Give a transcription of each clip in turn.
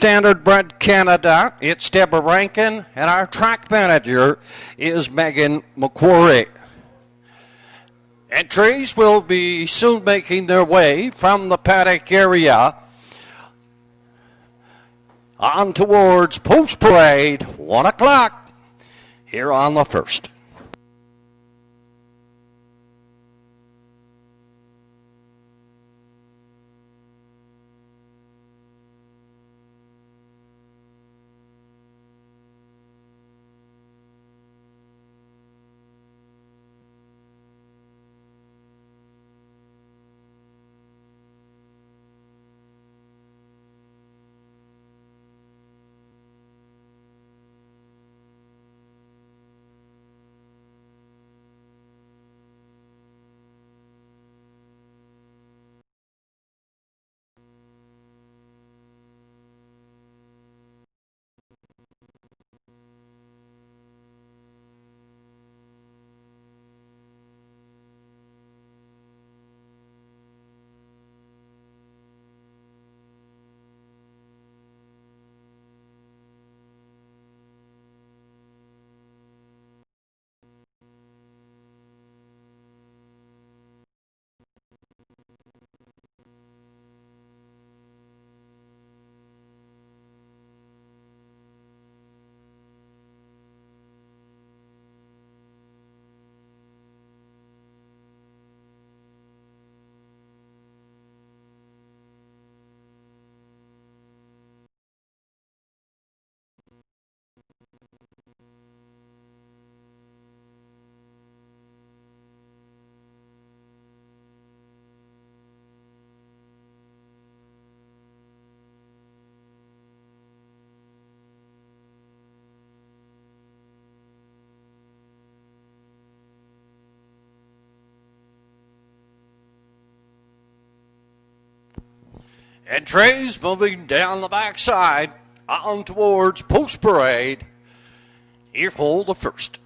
Standardbred Canada, it's Deborah Rankin, and our track manager is Megan McQuarrie. Entries will be soon making their way from the paddock area on towards Post Parade, 1 o'clock, here on the first. Entries moving down the backside on towards Post Parade. Here for the first.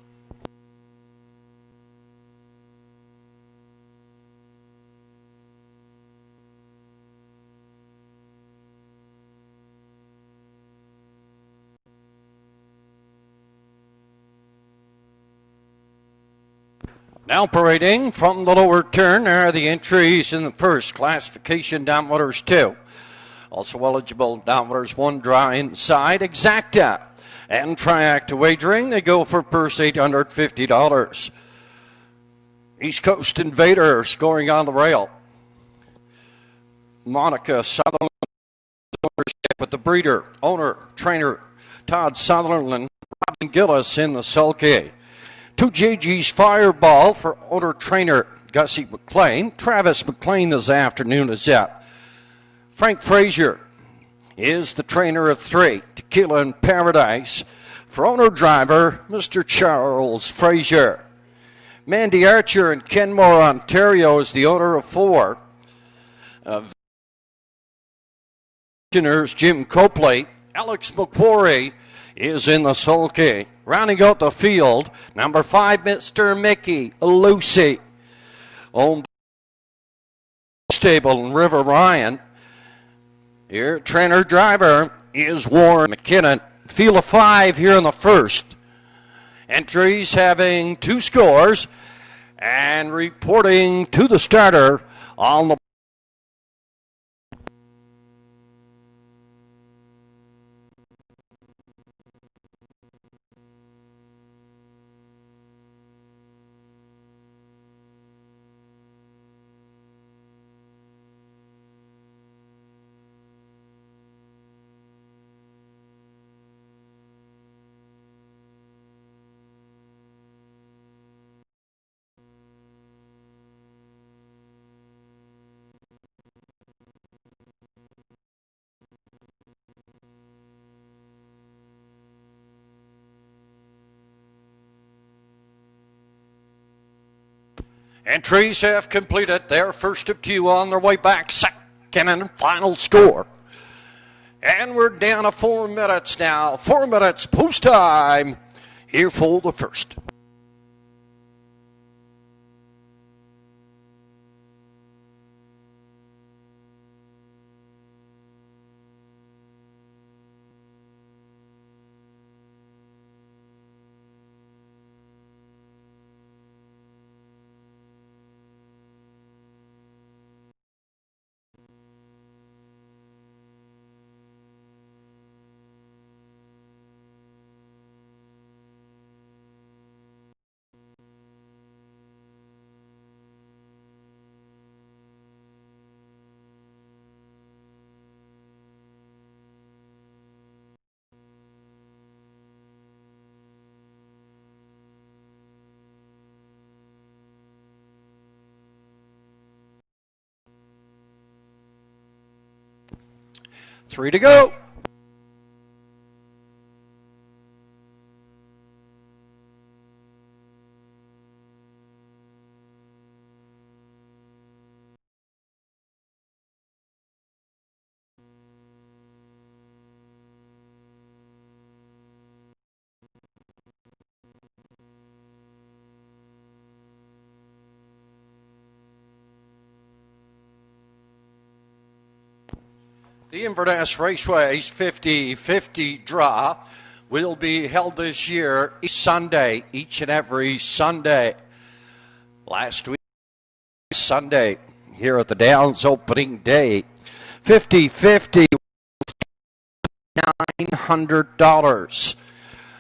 Now parading from the lower turn are the entries in the first classification downwaters 2. Also eligible downwaters 1 dry inside, Exacta and Triacta wagering. They go for purse $850. East Coast Invader scoring on the rail. Monica Sutherland ownership with the breeder, owner, trainer Todd Sutherland, Robin Gillis in the sulky. 2JG's Fireball for owner trainer Gussie McLean. Travis McLean this afternoon is out. Frank Frazier is the trainer of 3. Tequila in Paradise for owner driver Mr. Charles Frazier. Mandy Archer in Kenmore, Ontario is the owner of 4. Jim Copley. Alex McQuarrie is in the sulky. Rounding out the field, number 5, Mr. Mickey Lucy. Owned stable in River Ryan. Here, trainer driver is Warren McKinnon. Field of 5 here in the first. Entries having 2 scores and reporting to the starter on the entries have completed their first of 2 on their way back, second and final score. And we're down to 4 minutes now. 4 minutes post time here for the first. 3 to go. The Inverness Raceway's 50-50 draw will be held this year Sunday, each and every Sunday. Last week, Sunday, here at the Downs opening day. 50-50, $900.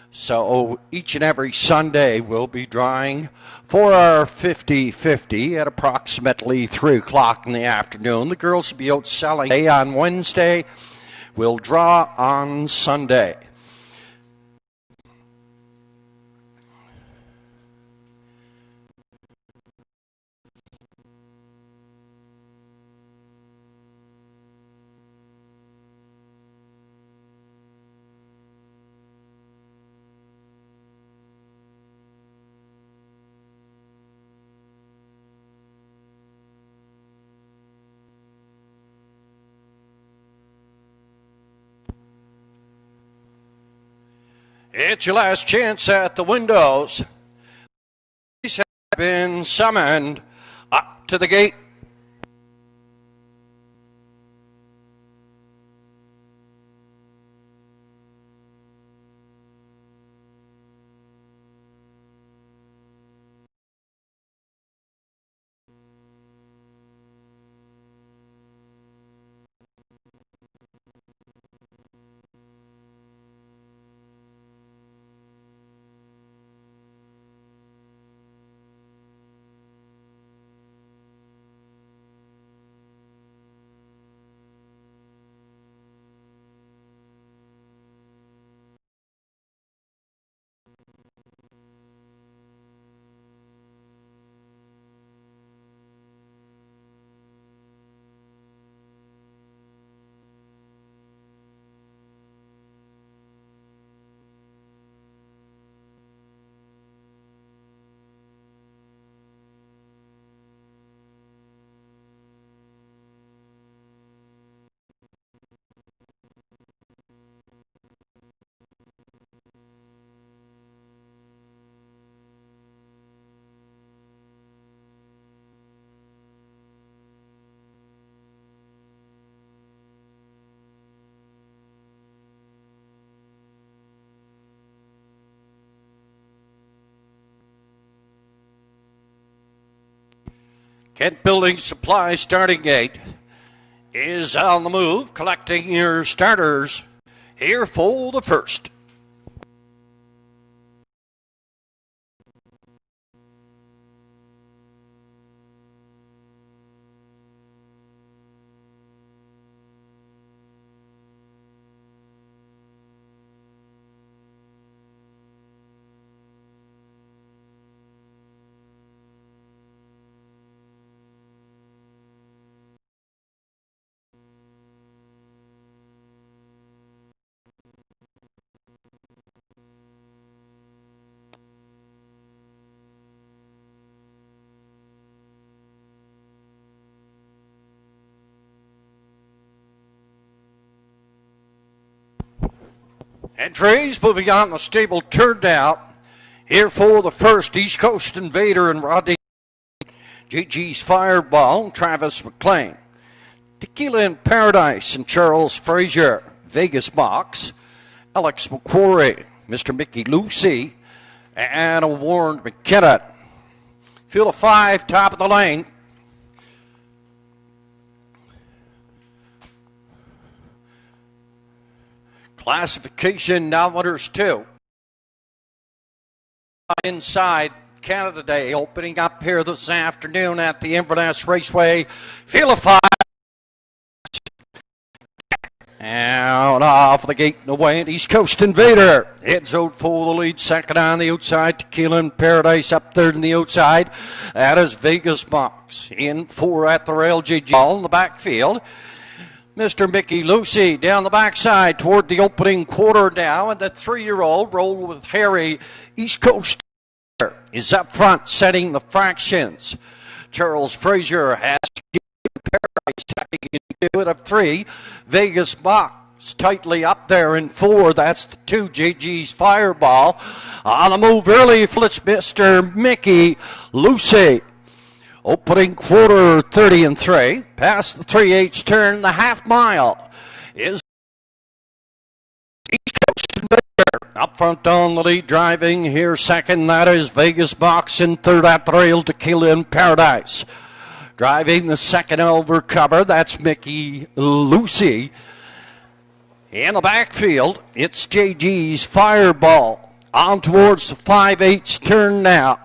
So each and every Sunday we'll be drawing for our 50-50 at approximately 3 o'clock in the afternoon. The girls will be out selling on Wednesday. We'll draw on Sunday. It's your last chance at the windows. These have been summoned up to the gate. Kent Building Supply starting gate is on the move, collecting your starters here for the first. Entries moving on, the stable turned out. Here for the first, East Coast Invader and Rodney. JG's Fireball, Travis McLean. Tequila in Paradise and Charles Frazier. Vegas Box. Alex McQuarrie, Mr. Mickey Lucy, and a Warren McKinnon. Field of 5, top of the lane. Classification now winners 2. Inside Canada Day opening up here this afternoon at the Inverness Raceway. Field of 5. Out off the gate and away, and East Coast Invader heads out for the lead. Second on the outside, Tequila in Paradise up third on the outside. That is Vegas Box. In 4 at the rail, JG Ball in the backfield. Mr. Mickey Lucy down the backside toward the opening quarter now, and the 3-year-old Roll with Harry East Coast is up front setting the fractions. Charles Frazier has Paradise taking two out of 3. Vegas Box tightly up there in 4. That's the 2 JG's Fireball. On the move early, flips Mr. Mickey Lucy. Opening quarter 30 and 3. Past the 3/8 turn, the half mile is East Coast Invader. Up front on the lead, driving here second. That is Vegas Box in third at the rail. Tequila in Paradise. Driving the second over cover, that's Mickey Lucy. In the backfield, it's JG's Fireball. On towards the 5/8 turn now.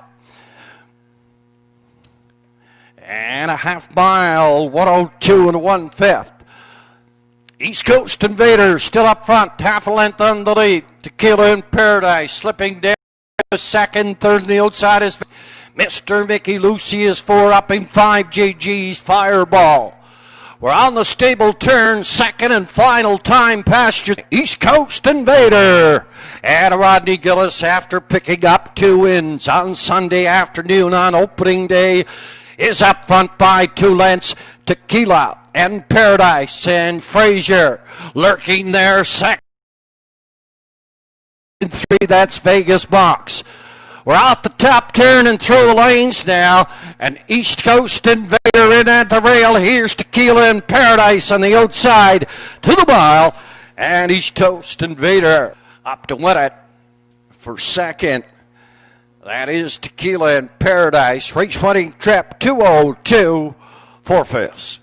And a half mile, 1:02 and 1/5. East Coast Invader still up front, half a length on the lead. Tequila in Paradise slipping down to second, third on the outside is Mr. Mickey Lucy is 4 up in 5 JG's Fireball. We're on the stable turn, second and final time pasture. East Coast Invader. And Rodney Gillis, after picking up 2 wins on Sunday afternoon on opening day, is up front by 2 lengths. Tequila and Paradise and Frazier lurking there second. 3, that's Vegas Box. We're out the top turn and through the lanes now. An East Coast Invader in at the rail. Here's Tequila in Paradise on the outside to the mile. And East Coast Invader up to win it for second. That is Tequila in Paradise. Race winning trip 2:02 4/5.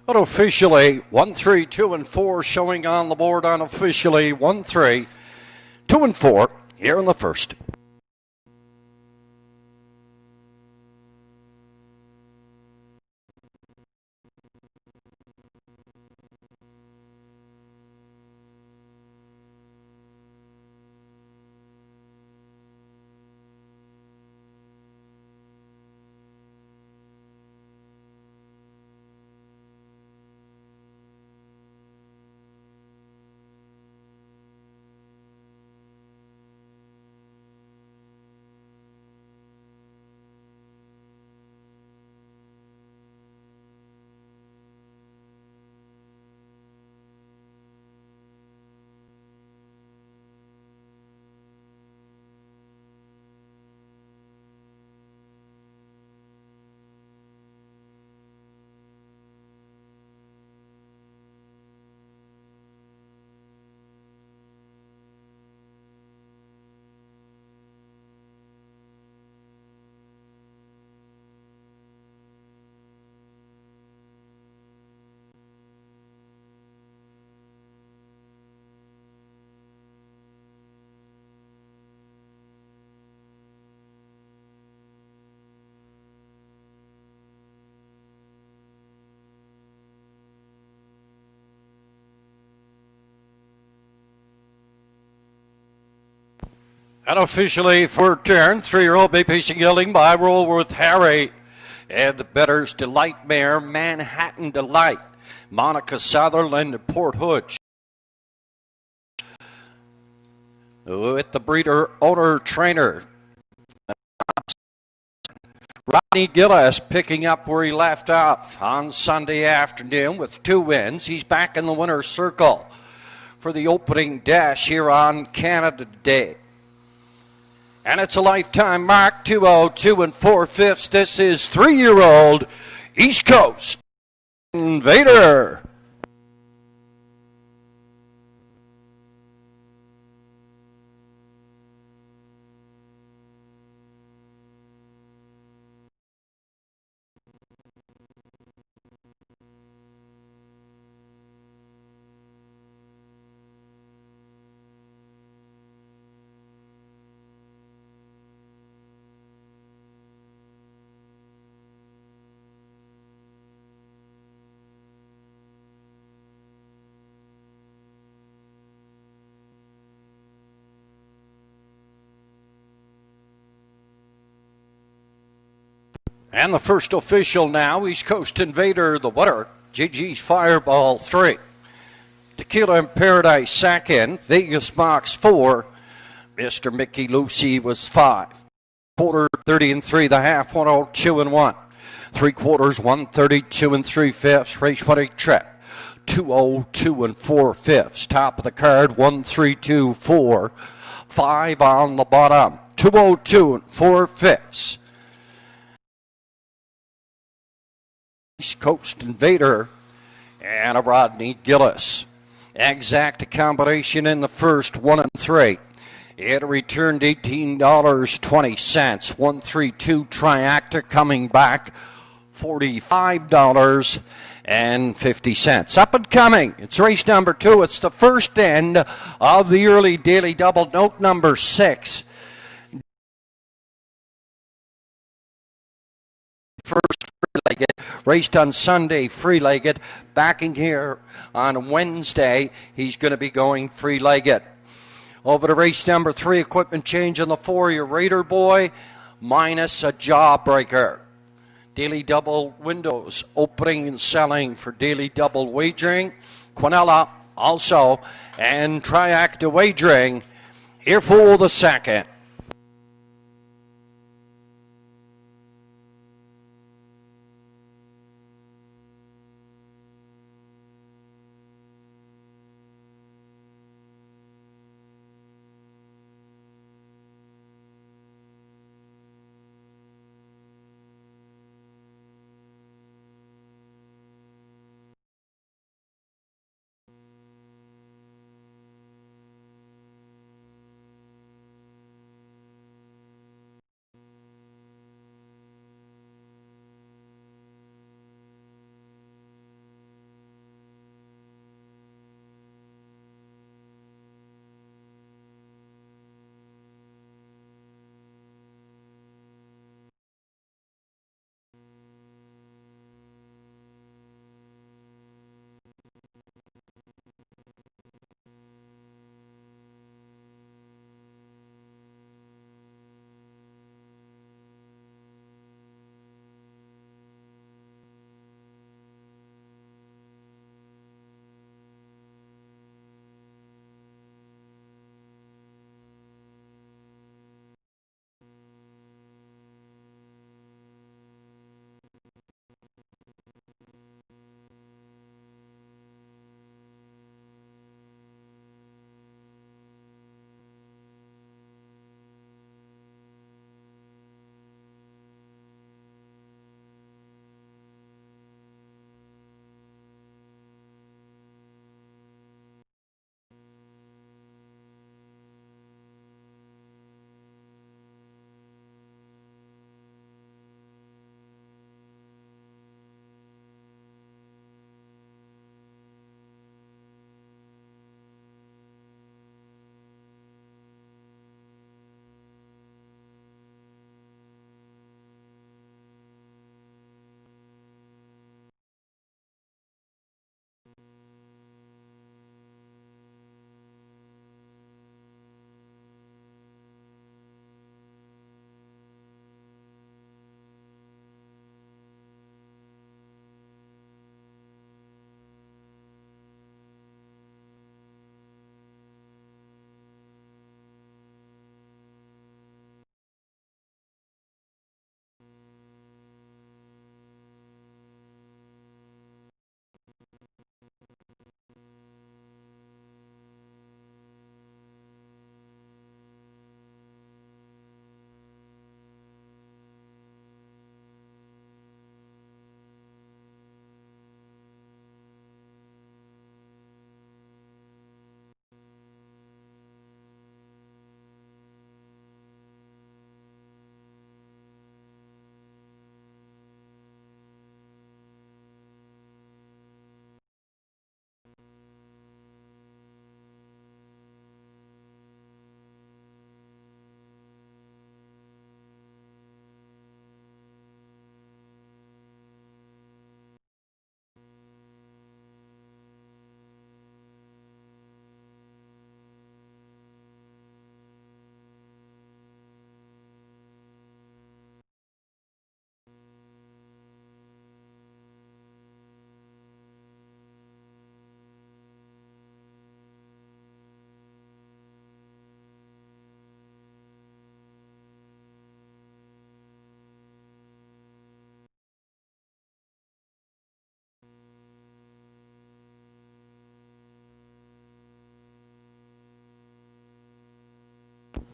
Unofficially, 1, 3, 2, and 4 showing on the board. Unofficially, 1, 3, 2, and 4 here in the first. Unofficially for turn, 3-year-old Bay Pacing Gelding by Roll with Harry. And the better's Delight Mare, Manhattan Delight. Monica Sutherland and Port Hood. With the breeder, owner, trainer. Rodney Gillis picking up where he left off on Sunday afternoon with 2 wins. He's back in the winner's circle for the opening dash here on Canada Day. And it's a lifetime mark, 2:02 and 4/5. This is 3-year-old East Coast Invader. And the first official now, East Coast Invader, the winner, JG's Fireball 3. Tequila in Paradise second, Vegas Box 4, Mr. Mickey Lucy was 5. Quarter 30 and 3, the half 102 and 1. 3/4 132 and 3/5. Race 20 trip 2:02 and 4/5. Top of the card 1-3-2-4. 5 on the bottom 2:02 and 4/5. East Coast Invader and a Rodney Gillis. Exact combination in the first 1 and 3. It returned $18.20. 1-3-2 Triactor coming back $45.50. Up and coming. It's race number 2. It's the first end of the early daily double. Note number 6. First free-legged, raced on Sunday free-legged, backing here on Wednesday. He's going to be going free-legged. Over to race number 3, equipment change on the 4, your Raider Boy, minus a jawbreaker. Daily double windows opening and selling for daily double wagering. Quinella also, and Triacta wagering here for the second.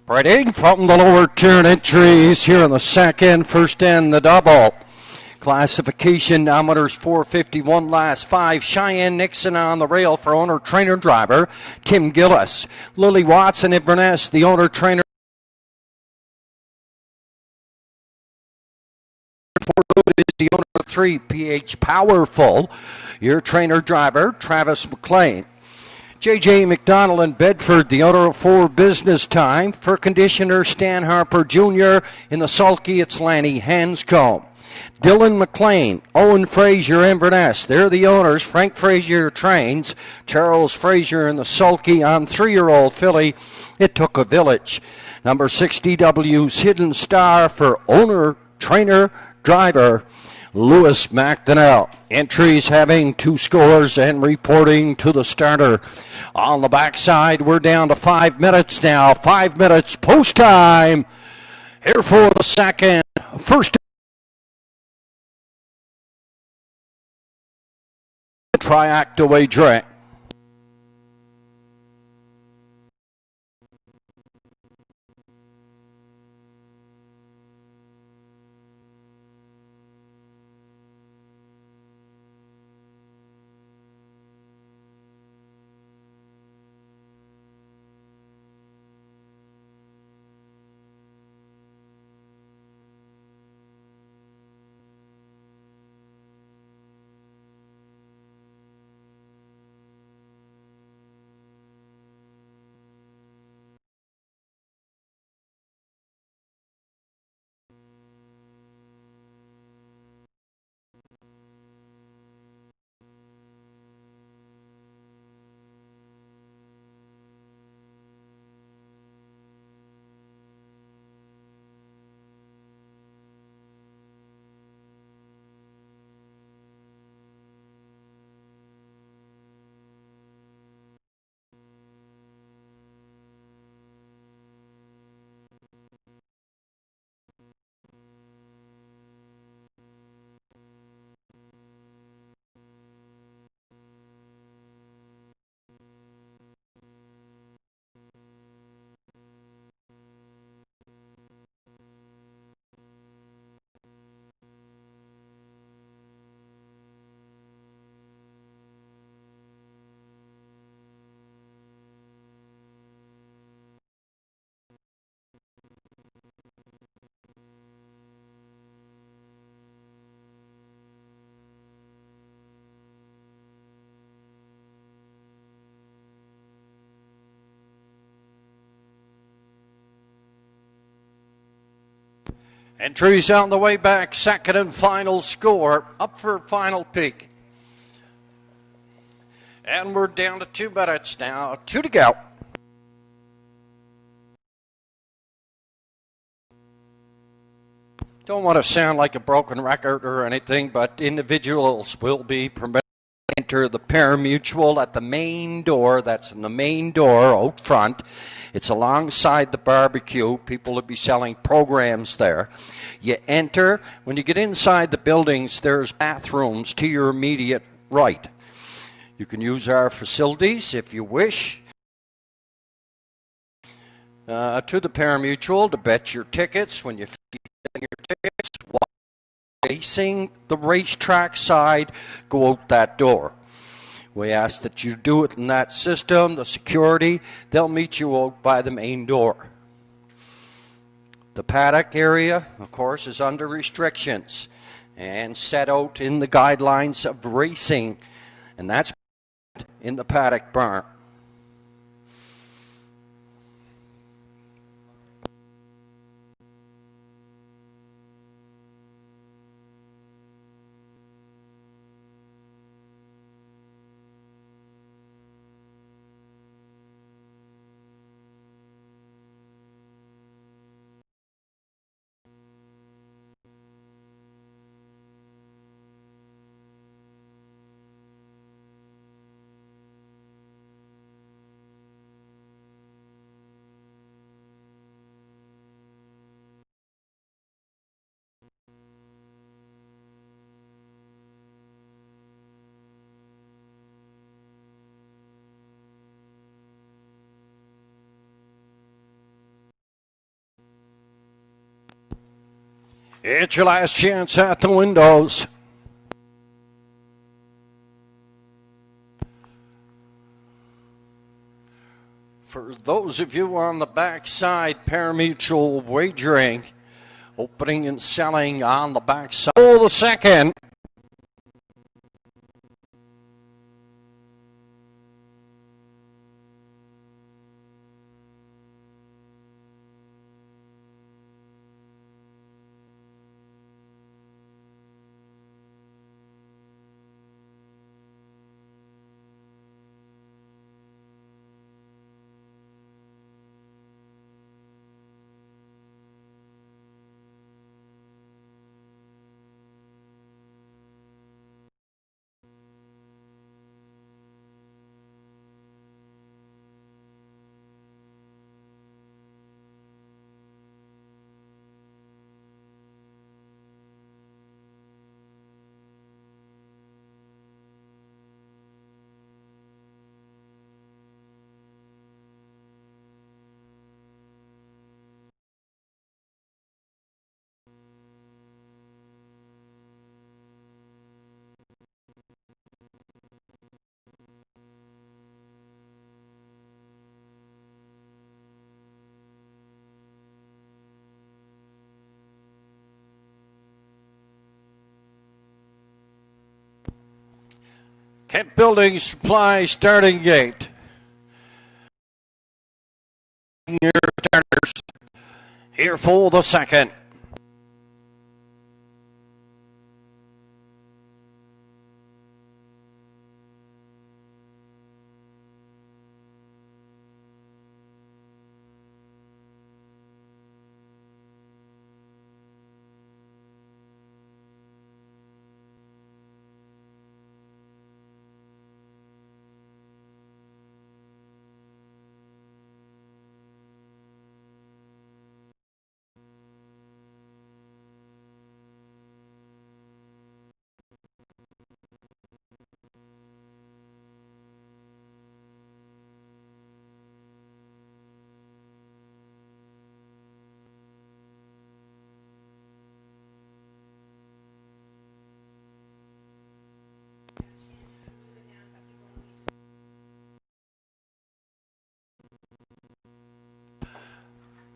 Spreading from the lower turn entries here in the second, first in the double. Classification nometers 451 last 5. Cheyenne Nixon on the rail for owner, trainer, driver. Tim Gillis. Lily Watson, Inverness, the owner, trainer. Is the owner of 3. PH Powerful. Your trainer, driver, Travis McLean. J.J. McDonald in Bedford, the owner of 4. Business Time. For conditioner, Stan Harper Jr. In the sulky, it's Lanny Hanscombe. Dylan McLean, Owen Frazier, Inverness. They're the owners. Frank Frazier trains. Charles Frazier in the sulky on 3-year-old filly. It took a village. Number 6, DW's Hidden Star for owner, trainer, driver, Lewis McDonnell. Entries having 2 scores and reporting to the starter. On the backside, we're down to 5 minutes now. 5 minutes post time. Here for the second. First Triactaway Drink. Entries on the way back, second and final score, up for final peak. And we're down to 2 minutes now, 2 to go. Don't want to sound like a broken record or anything, but individuals will be permitted to enter the pari-mutuel at the main door. That's in the main door out front. It's alongside the barbecue. People will be selling programs there. You enter. When you get inside the buildings, there's bathrooms to your immediate right. You can use our facilities if you wish. To the pari-mutuel to bet your tickets. When you get your tickets, facing the racetrack side, go out that door. We ask that you do it in that system. The security, they'll meet you out by the main door. The paddock area, of course, is under restrictions and set out in the guidelines of racing, and that's in the paddock barn. It's your last chance at the windows. For those of you on the backside, pari-mutuel wagering, opening and selling on the backside. Oh, the second. Kent Building Supply starting gate. Your starters here for the second.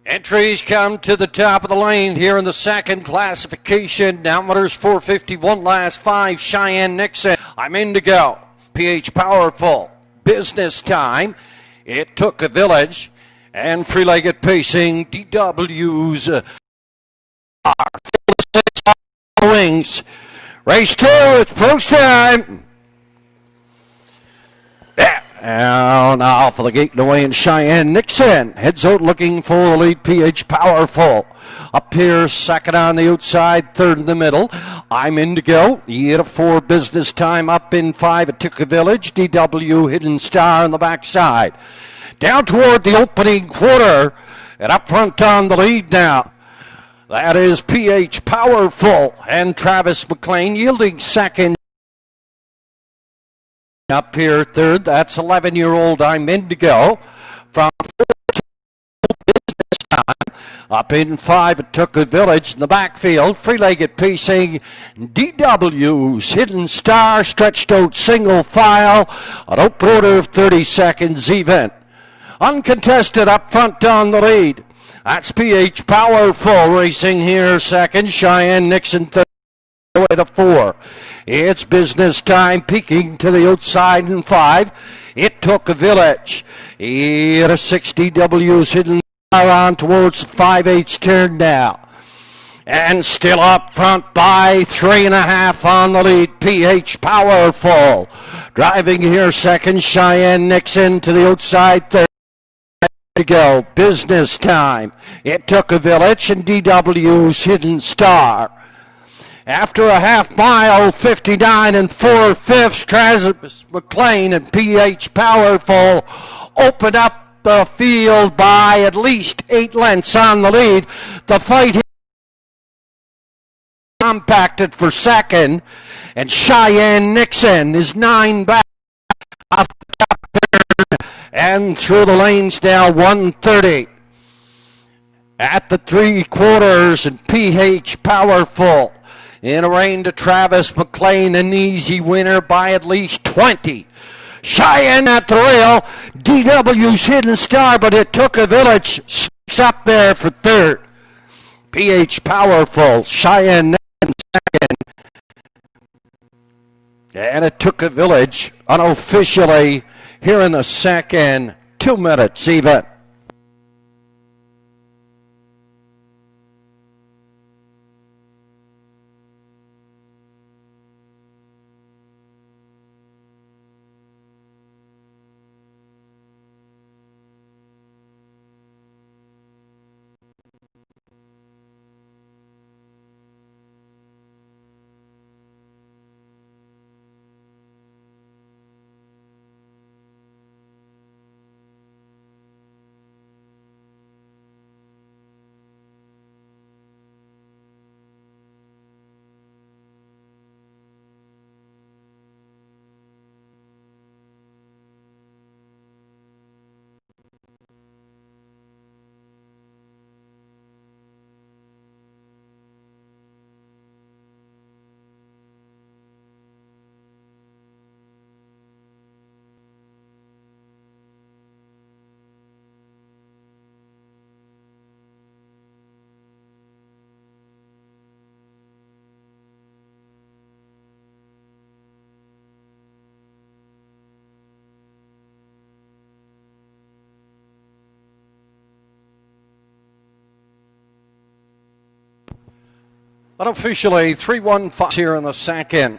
Entries come to the top of the lane here in the second classification. Downwinners 451 last 5. Cheyenne Nixon. I'm Indigo. PH Powerful. Business Time. It Took a Village. And Free-Legged Pacing. DW's Wings. Race 2. It's post time. Now for the gate and away in Cheyenne Nixon. Heads out looking for the lead. PH Powerful. Up here, second on the outside, third in the middle. I'm Indigo. Year 4 Business Time. Up in 5. It Took a Village. DW Hidden Star on the backside. Down toward the opening quarter. And up front on the lead now. That is PH Powerful and Travis McLean yielding second. Up here third, that's 11-year-old I'm Indigo. From 4 to Business Time. Up in 5, It Took a Village in the backfield. Free-Legged Pacing. DW's Hidden Star stretched out single file. An open order of 30 seconds even. Uncontested up front on the lead. That's PH Powerful racing here second. Cheyenne Nixon third. Way to 4. It's Business Time peeking to the outside in 5. It Took a Village. Here 60 W's Hidden on towards the 5/8 turn now. And still up front by 3.5 on the lead. PH Powerful. Driving here second. Cheyenne Nixon to the outside third. To go. Business Time. It Took a Village and DW's Hidden Star. After a half mile, 59 and 4/5, Travis McLean and PH Powerful open up the field by at least 8 lengths on the lead. The fight here compacted for second, and Cheyenne Nixon is 9 back off the top turn and through the lanes now 130. At the 3/4, and PH Powerful in a rain to Travis McLean, an easy winner by at least 20. Cheyenne at the rail, DW's Hidden Star, but it took a village, six up there for third. PH Powerful, Cheyenne in second. And it took a village unofficially here in the second, 2 minutes even. Unofficially 3-1-5 here in the second.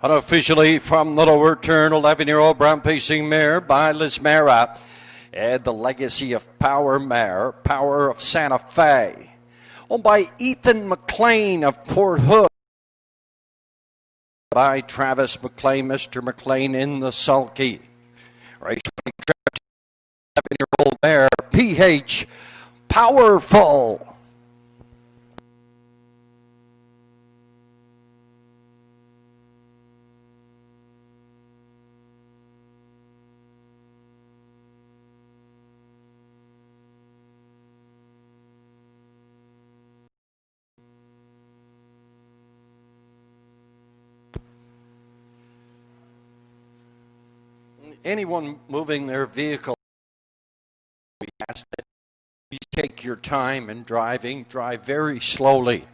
Unofficially from the lower turn, 11-year-old brown pacing mare by Lismera. And the Legacy of Power mare, Power of Santa Fe. Owned by Ethan McLean of Port Hood. By Travis McLean, Mr. McLean in the sulky. Race 11-year-old mare, PH Powerful. Anyone moving their vehicle, we ask that you take your time in driving. Drive very slowly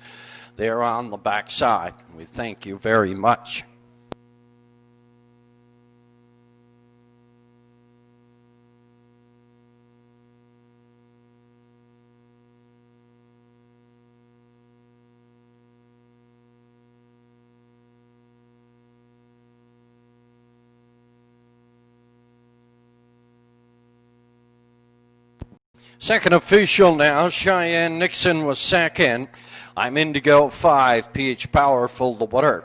there on the backside. We thank you very much. Second official now, Cheyenne Nixon was second. I'm Indigo 5, PH Powerful the winner.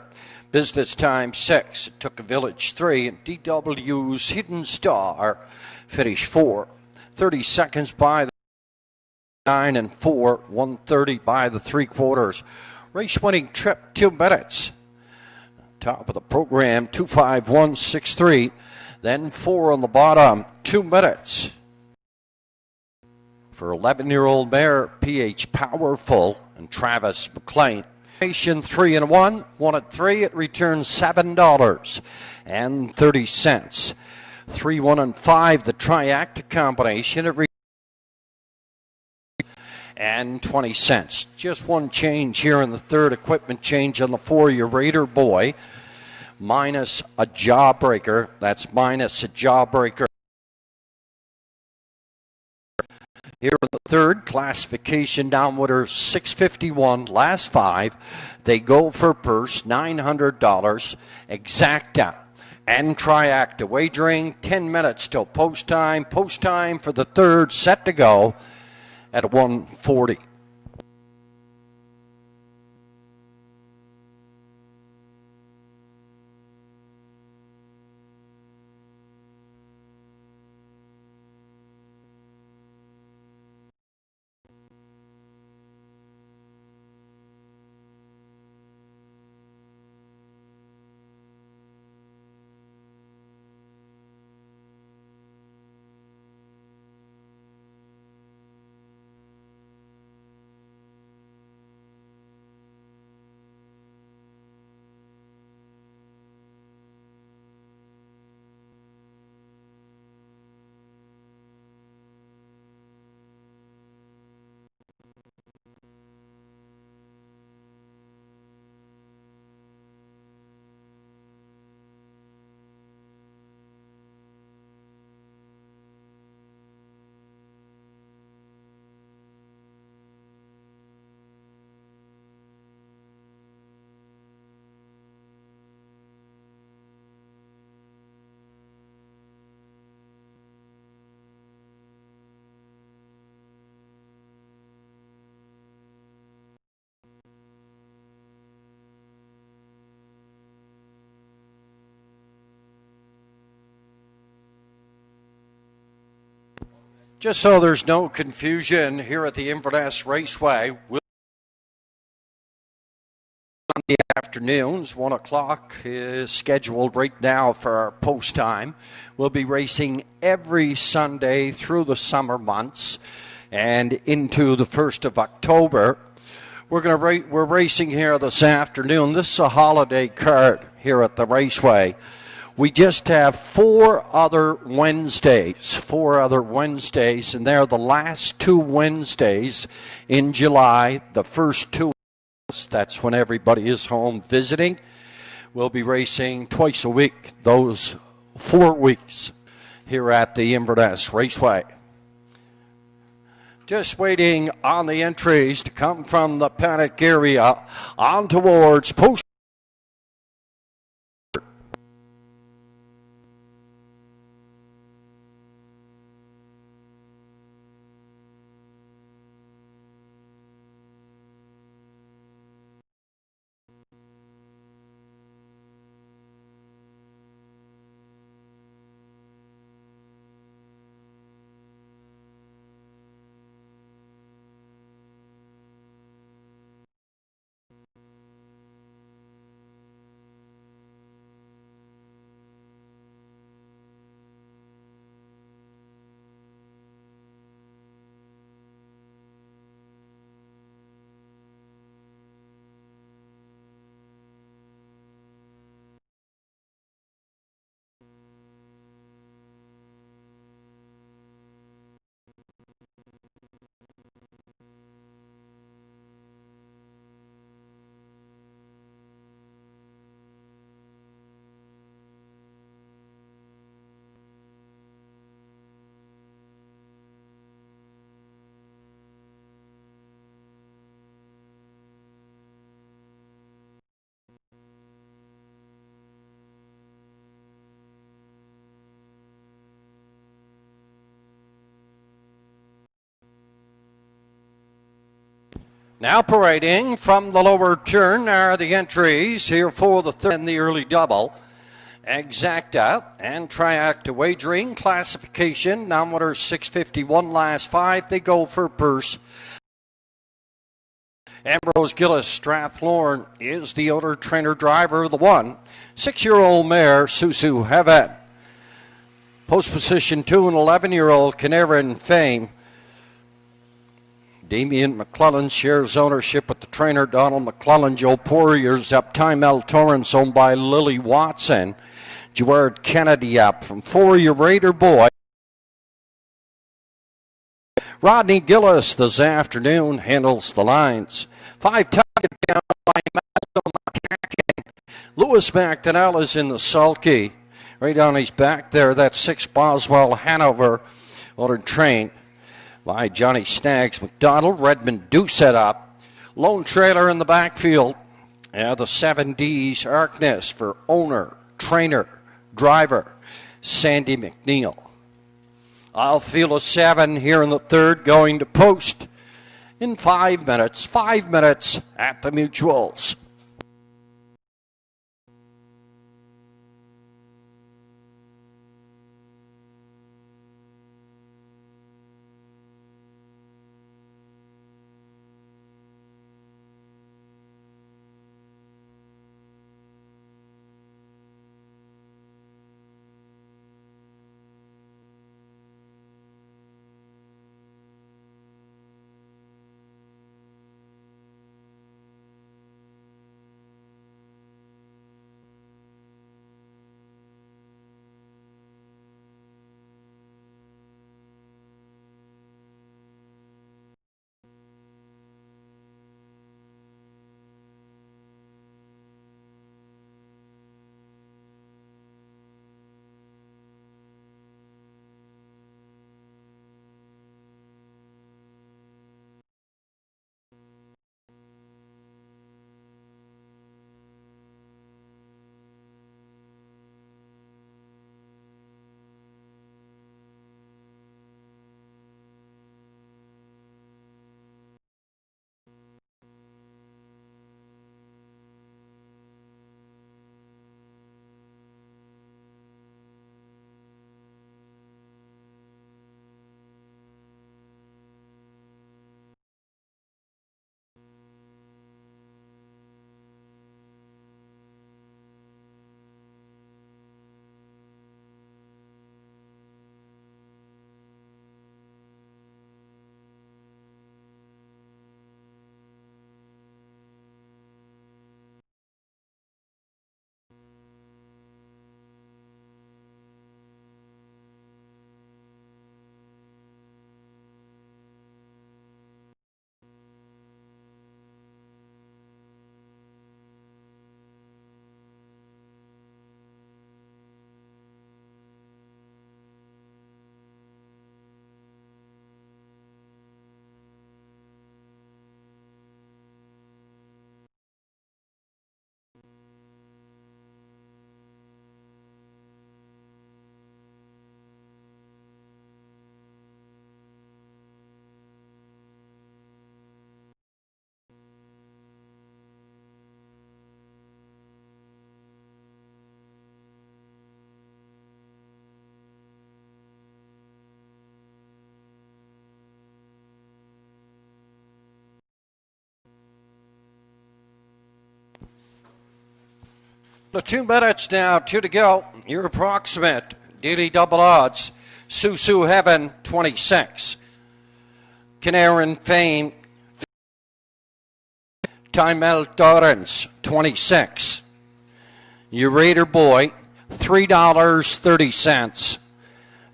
Business Time 6, it took a Village 3, and DW's Hidden Star finished 4. 30 seconds by the 9 and 4, 130 by the 3/4. Race winning trip, 2 minutes. Top of the program, 25163. Then 4 on the bottom, 2 minutes. For 11-year-old mare, PH Powerful and Travis McLean. Nation 3 and 1, 1 at 3, it returns $7.30. 3, 1 and 5, the triactive combination, it and 20 cents. Just one change here in the third, equipment change on the 4-year Raider Boy. Minus a jawbreaker. That's minus a jawbreaker. Here in the third, classification downwater 651, last 5. They go for purse $900. Exacta and Triacta wagering 10 minutes till post time. Post time for the third, set to go at 1:40. Just so there's no confusion, here at the Inverness Raceway, Sunday afternoons, 1 o'clock is scheduled right now for our post time. We'll be racing every Sunday through the summer months and into the 1st of October. We're racing here this afternoon. This is a holiday card here at the Raceway. We just have 4 other Wednesdays, and they're the last 2 Wednesdays in July, the first 2. That's when everybody is home visiting. We'll be racing twice a week, those 4 weeks here at the Inverness Raceway. Just waiting on the entries to come from the paddock area on towards post. Now parading from the lower turn are the entries here for the third and the early double. Exacta and Triacta wagering classification. Nometer 651 last 5. They go for purse. Ambrose Gillis Strathlorn is the owner, trainer, driver of the 1. 6-year-old mare Susu Heaven. Post position 2 and 11-year-old Canaran Fame. Damian McClellan shares ownership with the trainer Donald McClellan. Joe Poirier's up. Time L. Torrance owned by Lily Watson. Gerard Kennedy up from 4-year Raider Boy. Rodney Gillis this afternoon handles the lines. 5 target down by Malcolm McCacken. Louis McDonnell is in the sulky. Right on his back there, that's 6 Boswell Hanover. Ordered train by Johnny Staggs McDonald. Redmond do set up. Lone trailer in the backfield. The 7Ds Arkness for owner, trainer, driver, Sandy McNeil. I'll feel a 7 here in the third, going to post in 5 minutes. 5 minutes at the Mutuals. The 2 minutes now, 2 to go. Your approximate daily double odds. Susu Heaven, 26. Canaran Fame, Time El Torrance, 26. Your Raider Boy, $3.30.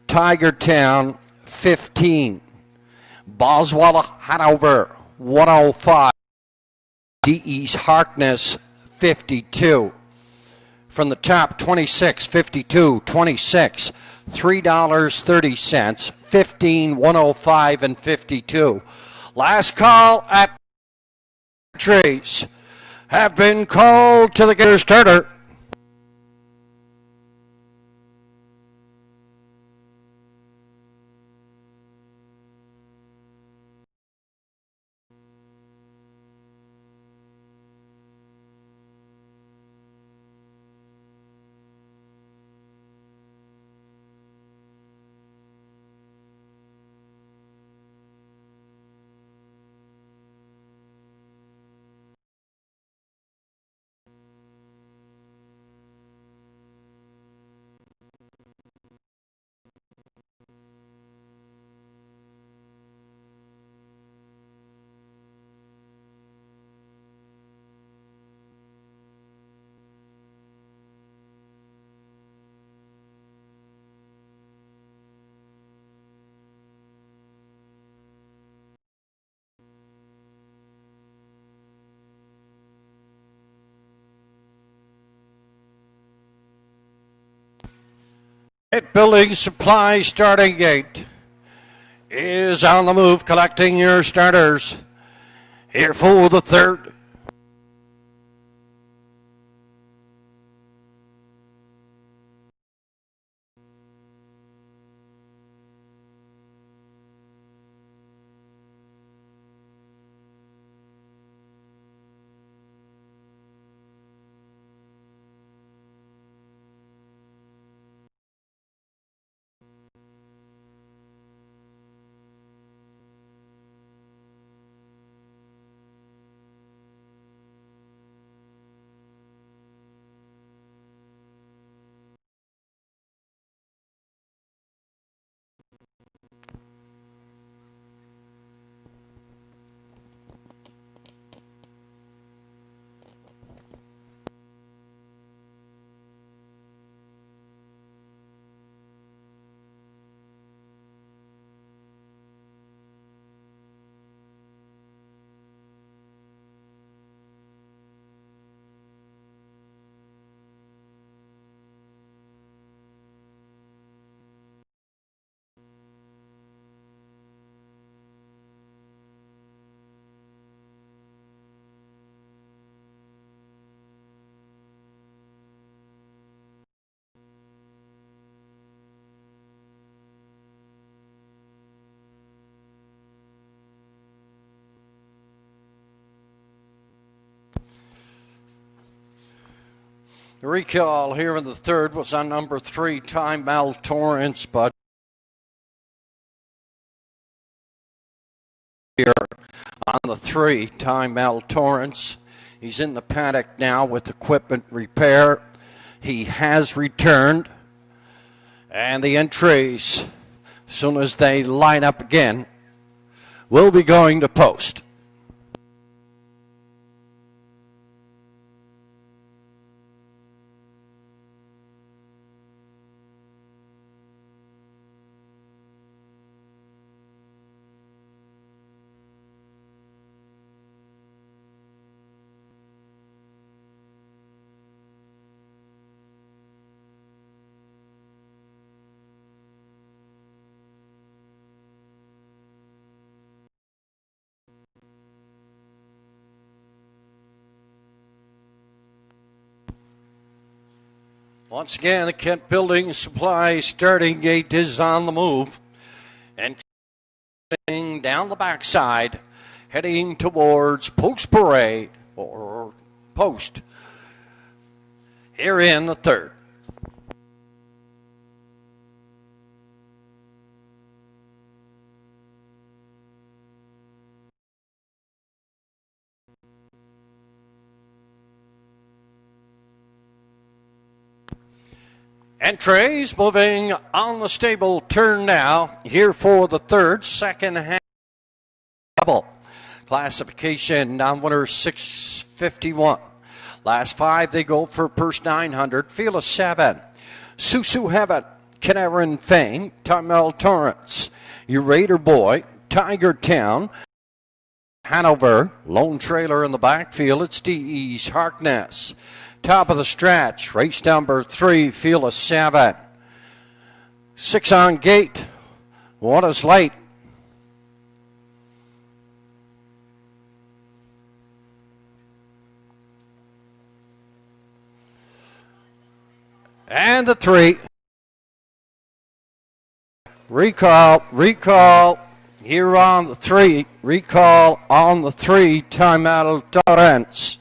Tiger Town, 15. Boswell Hanover, 105. D.E.'s Harkness, 52. From the top, 26, 52, 26, $3.30, 15, 105, and 52. Last call at trees have been called to the gear starter. At Building Supply starting gate is on the move, collecting your starters. Here for the third. The recall here in the third was on number 3, Time Mal Torrance, but here on the 3, Time Mal Torrance. He's in the paddock now with equipment repair. He has returned, and the entries, as soon as they line up again, will be going to post. Once again, the Kent Building Supply starting gate is on the move. And down the backside, heading towards Post Parade, or Post, here in the third. Entries moving on the stable turn now. Here for the third, second half double. Classification non-winner 651. Last 5 they go for purse 900. Feel a 7. Susu Heaven, Canaran Fame, Tamel Torrance, your Raider Boy, Tiger Town, Hanover, Lone Trailer in the backfield. It's DE's Harkness. Top of the stretch, race number 3, Feel a 7. 6 on gate. What is late? And the 3. Recall. Here on the 3. Recall on the 3. Time out of Torrance.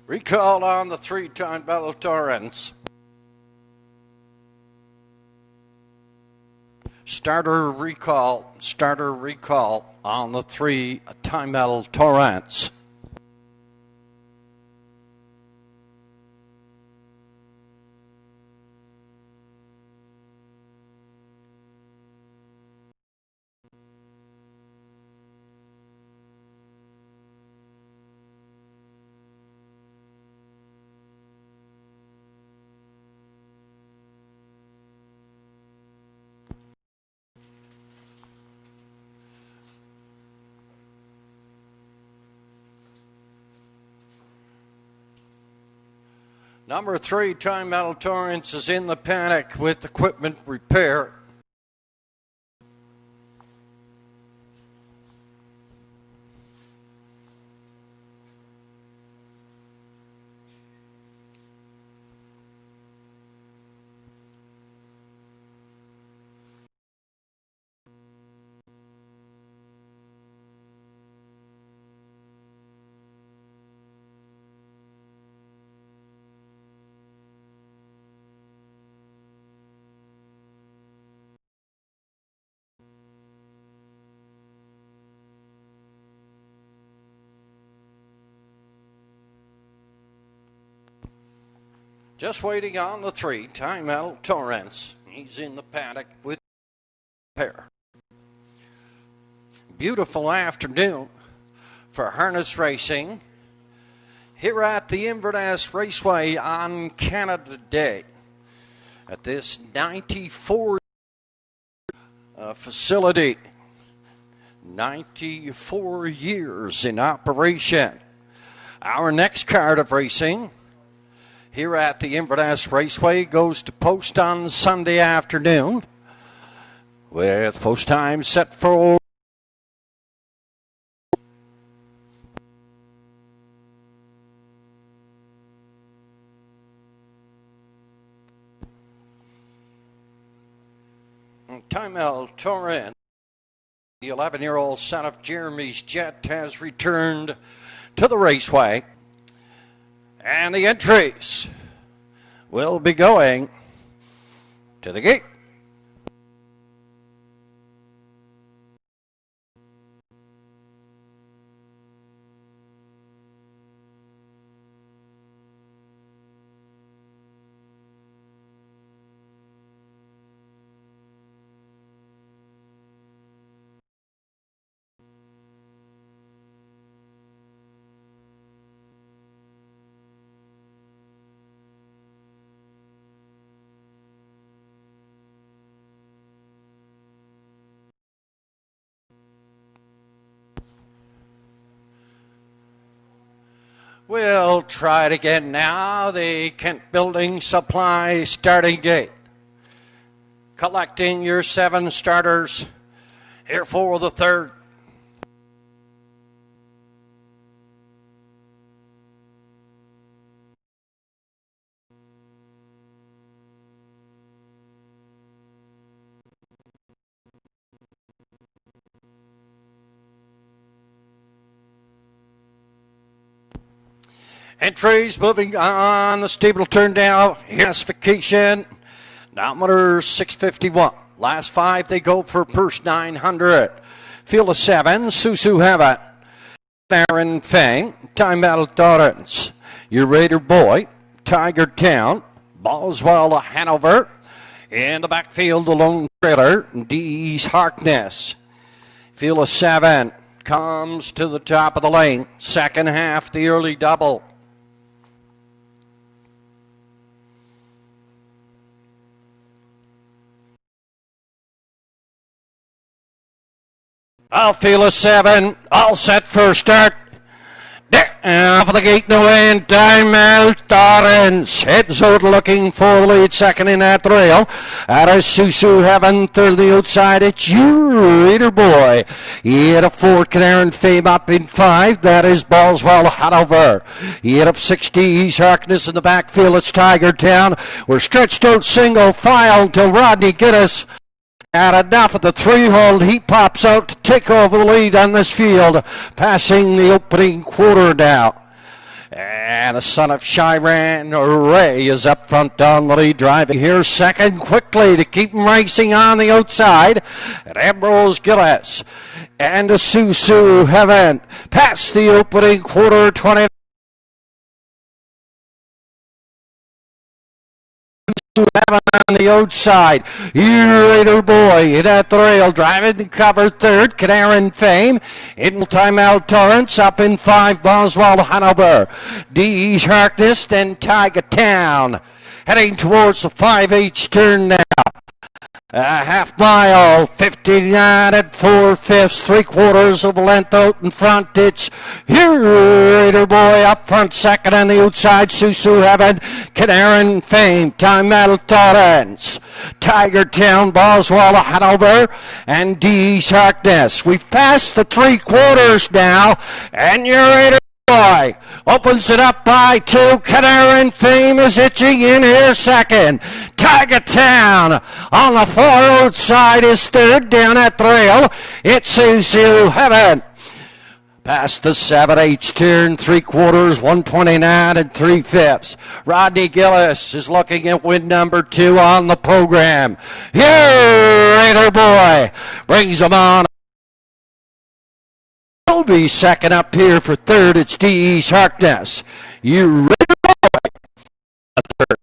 Recall on the 3-time Battle Torrance. Starter recall on the 3-time Battle Torrance. Number 3-time Battle Torrance is in the paddock with equipment repair. Just waiting on the 3-time Battle Torrance. He's in the paddock with repair. Beautiful afternoon for harness racing here at the Inverness Raceway on Canada Day at this 94 facility. 94 years in operation. Our next card of racing here at the Inverness Raceway goes to post on Sunday afternoon with post time set for Time Battle Torrance. The 11-year-old son of Jeremy's Jet has returned to the raceway. And the entries will be going to the gate. We'll try it again now. The Kent Building Supply starting gate. Collecting your 7 starters here for the 3rd. Entries moving on the stable turn down. Classification, nometer 651. Last 5 they go for first 900. Field of 7, Susu Heaven, Aaron Fang, Time Battle Torrance, your Raider Boy, Tiger Town, Boswell Hanover. In the backfield, the lone trailer, D's Harkness. Field of 7 comes to the top of the lane. Second half, the early double. I'll feel a 7, all set for start. Off of the gate and away, and Time Battle Torrance heads out looking for the lead. Second in that rail. Out of Susu Heaven, third on the outside. It's your Raider Boy. He had a 4, Canary Fame up in 5. That is Boswell Hanover. He had a 60. He's Harkness in the backfield. It's Tiger Town. We're stretched out single file until Rodney Giddis had enough at the 3-hole. He pops out to take over the lead on this field, passing the opening quarter now. And the son of Chiran Ray is up front on the lead, driving here second quickly to keep him racing on the outside. And Ambrose Gillis and the Susu Heaven past the opening quarter, 20. Heaven on the outside. Raider Boy in at the rail, driving to cover third. Canaran Fame in timeout. Torrance up in 5. Boswell Hanover. D. Sharkness, then Tiger Town. Heading towards the 5/8 turn now. A half mile, 59 and 4/5, 3/4 of a length out in front. It's Raider Boy up front, second on the outside. Susu Heaven, Canaran Fame, Time Metal Torrance, Tiger Town, Boswell Hanover, and D. Sharkness. We've passed the 3/4 now, and Raider Boy opens it up by 2. Canaran Fame is itching in here second. Tiger Town on the far outside is third. Down at the rail, it's Susu Heaven. Past the 7/8 turn, 3/4, 129 and 3/5. Rodney Gillis is looking at win number 2 on the program. Here, Raider Boy brings him on. Will be second up here for third. It's D.E. Sharkness. You Raider Boy a third.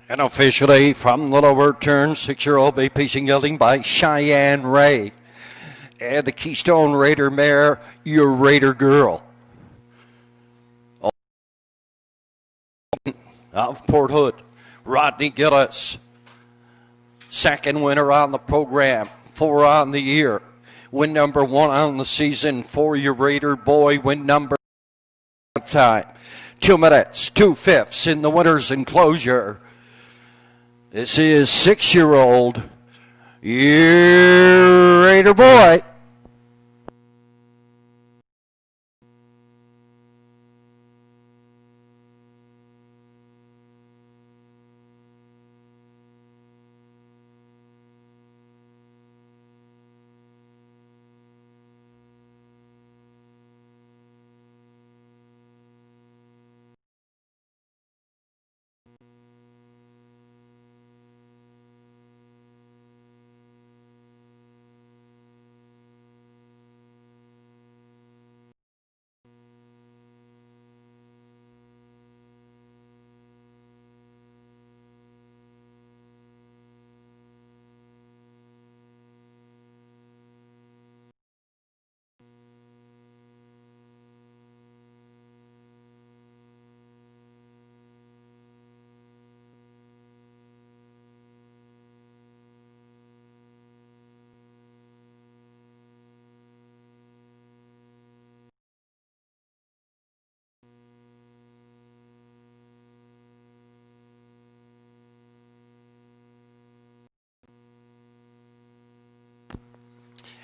And officially from the lower turn, 6-year-old bay pacing gelding by Cheyenne Ray. And the Keystone Raider mare, Your Raider Girl. Of Port Hood, Rodney Gillis. Second winner on the program, 4 on the year. Win number 1 on the season for Your Raider Boy. Win number time. 2 minutes, 2/5 in the winner's enclosure. This is 6-year-old Your Raider Boy.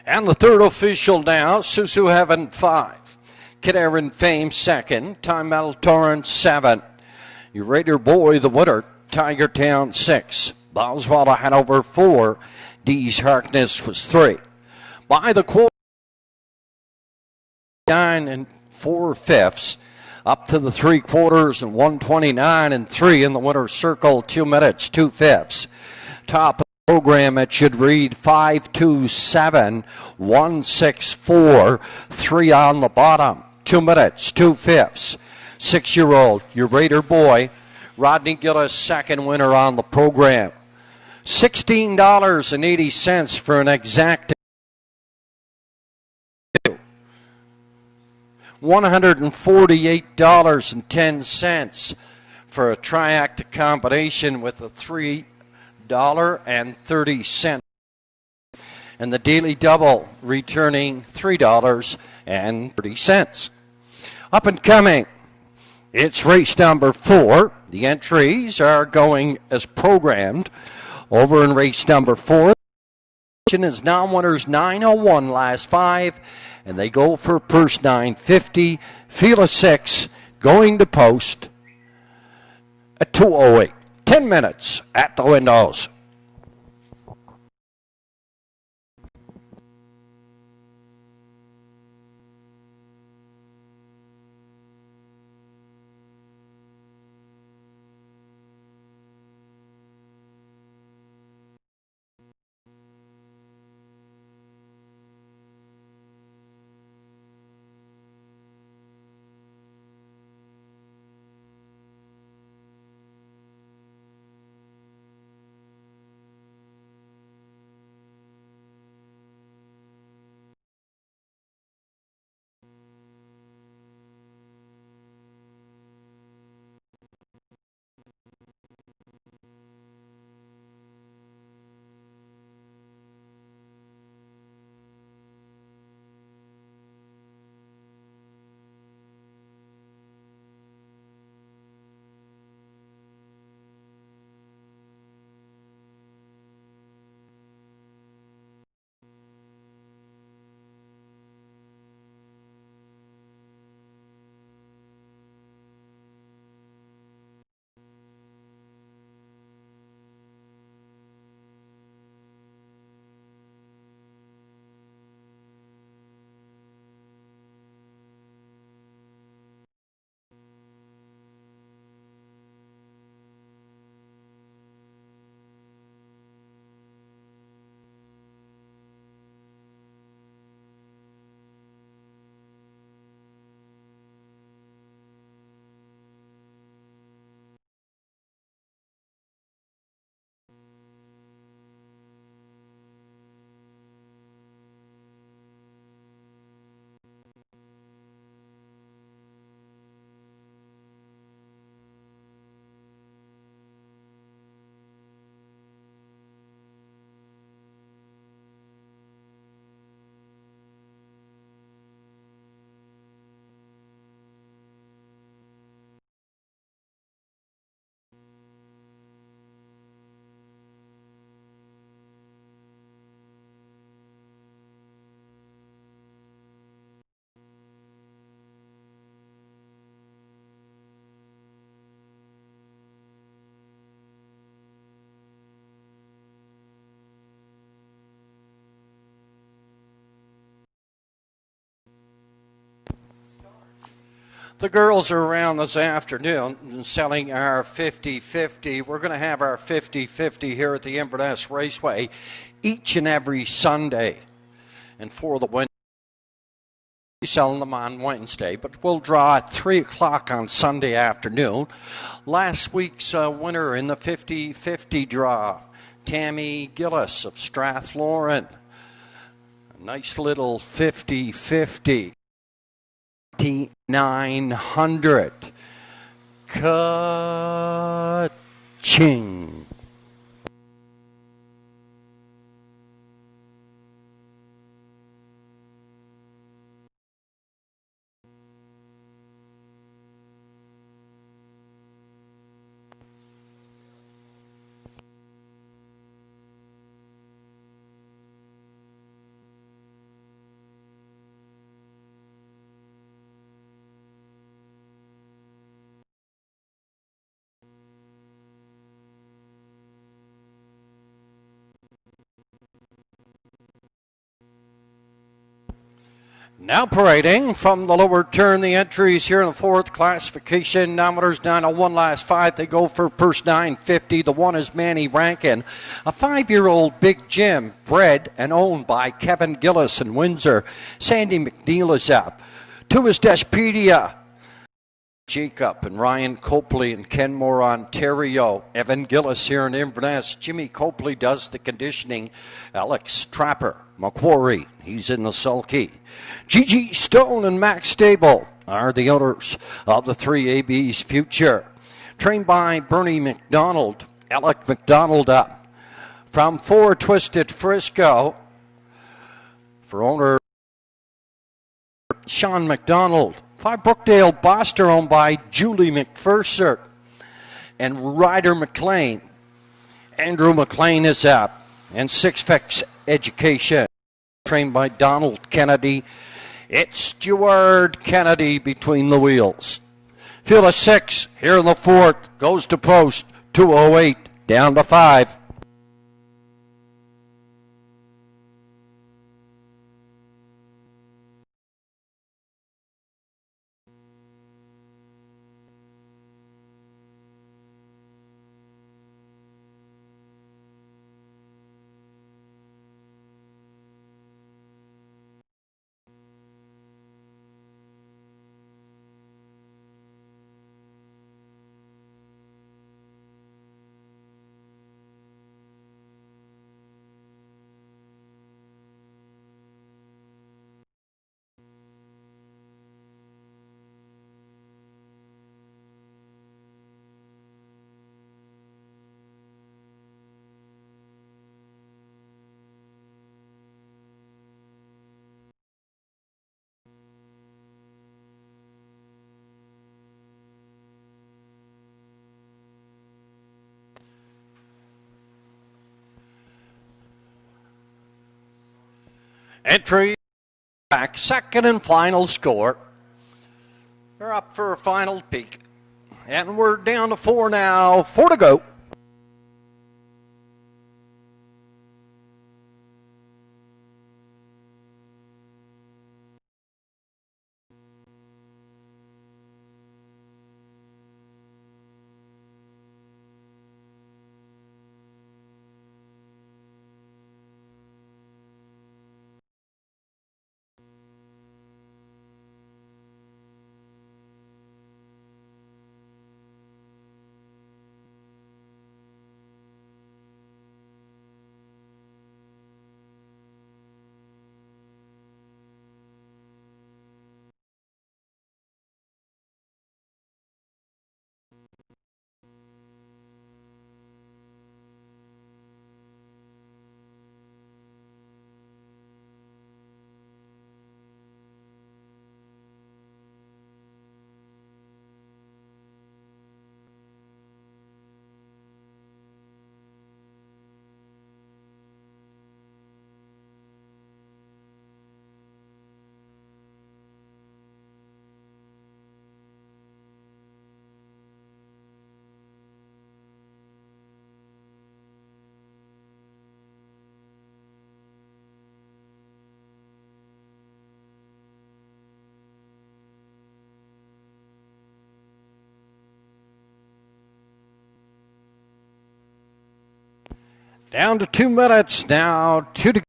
And the third official now, Susu Heaven 5. Kid Aaron Fame 2nd. Time Metal Torrance 7. Your Raider Boy, the winner, Tiger Town 6. Boswell Hanover 4. D's Harkness was 3. By the quarter, 9 4/5. Up to the 3/4 and 129 3 in the winner's circle, 2 minutes, 2/5. Top of the program, it should read 527 164 3 on the bottom, 2 minutes, 2/5. 6-year-old, your Raider Boy, Rodney Gillis, second winner on the program. $16.80 for an exact $148.10 for a triact combination with a $3.30. And the daily double returning $3.30. Up and coming, it's race number 4. The entries are going as programmed. Over in race number 4, is non-winners 901 last 5, and they go for purse 950. Field of 6 going to post at 208. 10 minutes at the windows. The girls are around this afternoon selling our 50-50. We're going to have our 50-50 here at the Inverness Raceway each and every Sunday. And for the Wednesday, selling them on Wednesday, but we'll draw at 3 o'clock on Sunday afternoon. Last week's winner in the 50-50 draw, Tammy Gillis of Strathloran. A nice little 50-50. 900. Ka-ching. Now parading from the lower turn, the entries here in the fourth classification. Nometers 901 last five. They go for first 950. The one is Manny Rankin, a 5-year-old Big Jim, bred and owned by Kevin Gillis in Windsor. Sandy McNeil is up. Two is Despedia. Jacob and Ryan Copley in Kenmore, Ontario. Evan Gillis here in Inverness. Jimmy Copley does the conditioning. Alex Trapper, Macquarie, he's in the sulky. Gigi Stone and Max Stable are the owners of the 3AB's Future. Trained by Bernie McDonald. Alec McDonald up. From 4 Twisted Frisco for owner Sean McDonald. 5 Brookdale Boster owned by Julie McPherson and Ryder McLean. Andrew McLean is up. And 6 Fix Education, trained by Donald Kennedy. It's Stuart Kennedy between the wheels. Field of 6 here in the fourth. Goes to post 208 down to 5. Entry back, second and final score. They're up for a final peak. And we're down to 4 now. 4 to go. Down to 2 minutes now. 2 to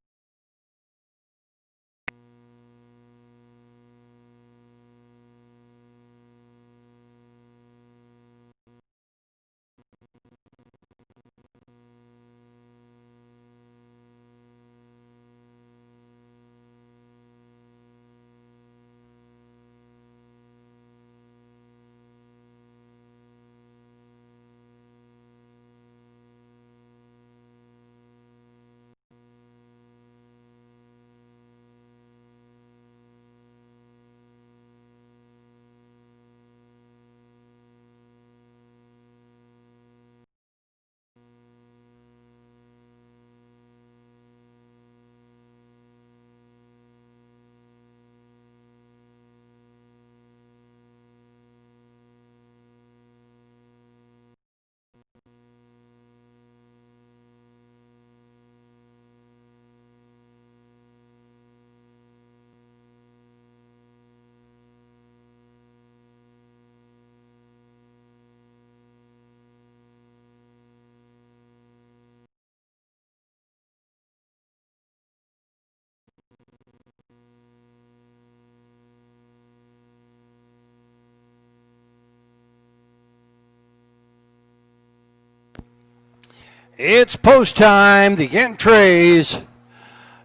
It's post time. The entries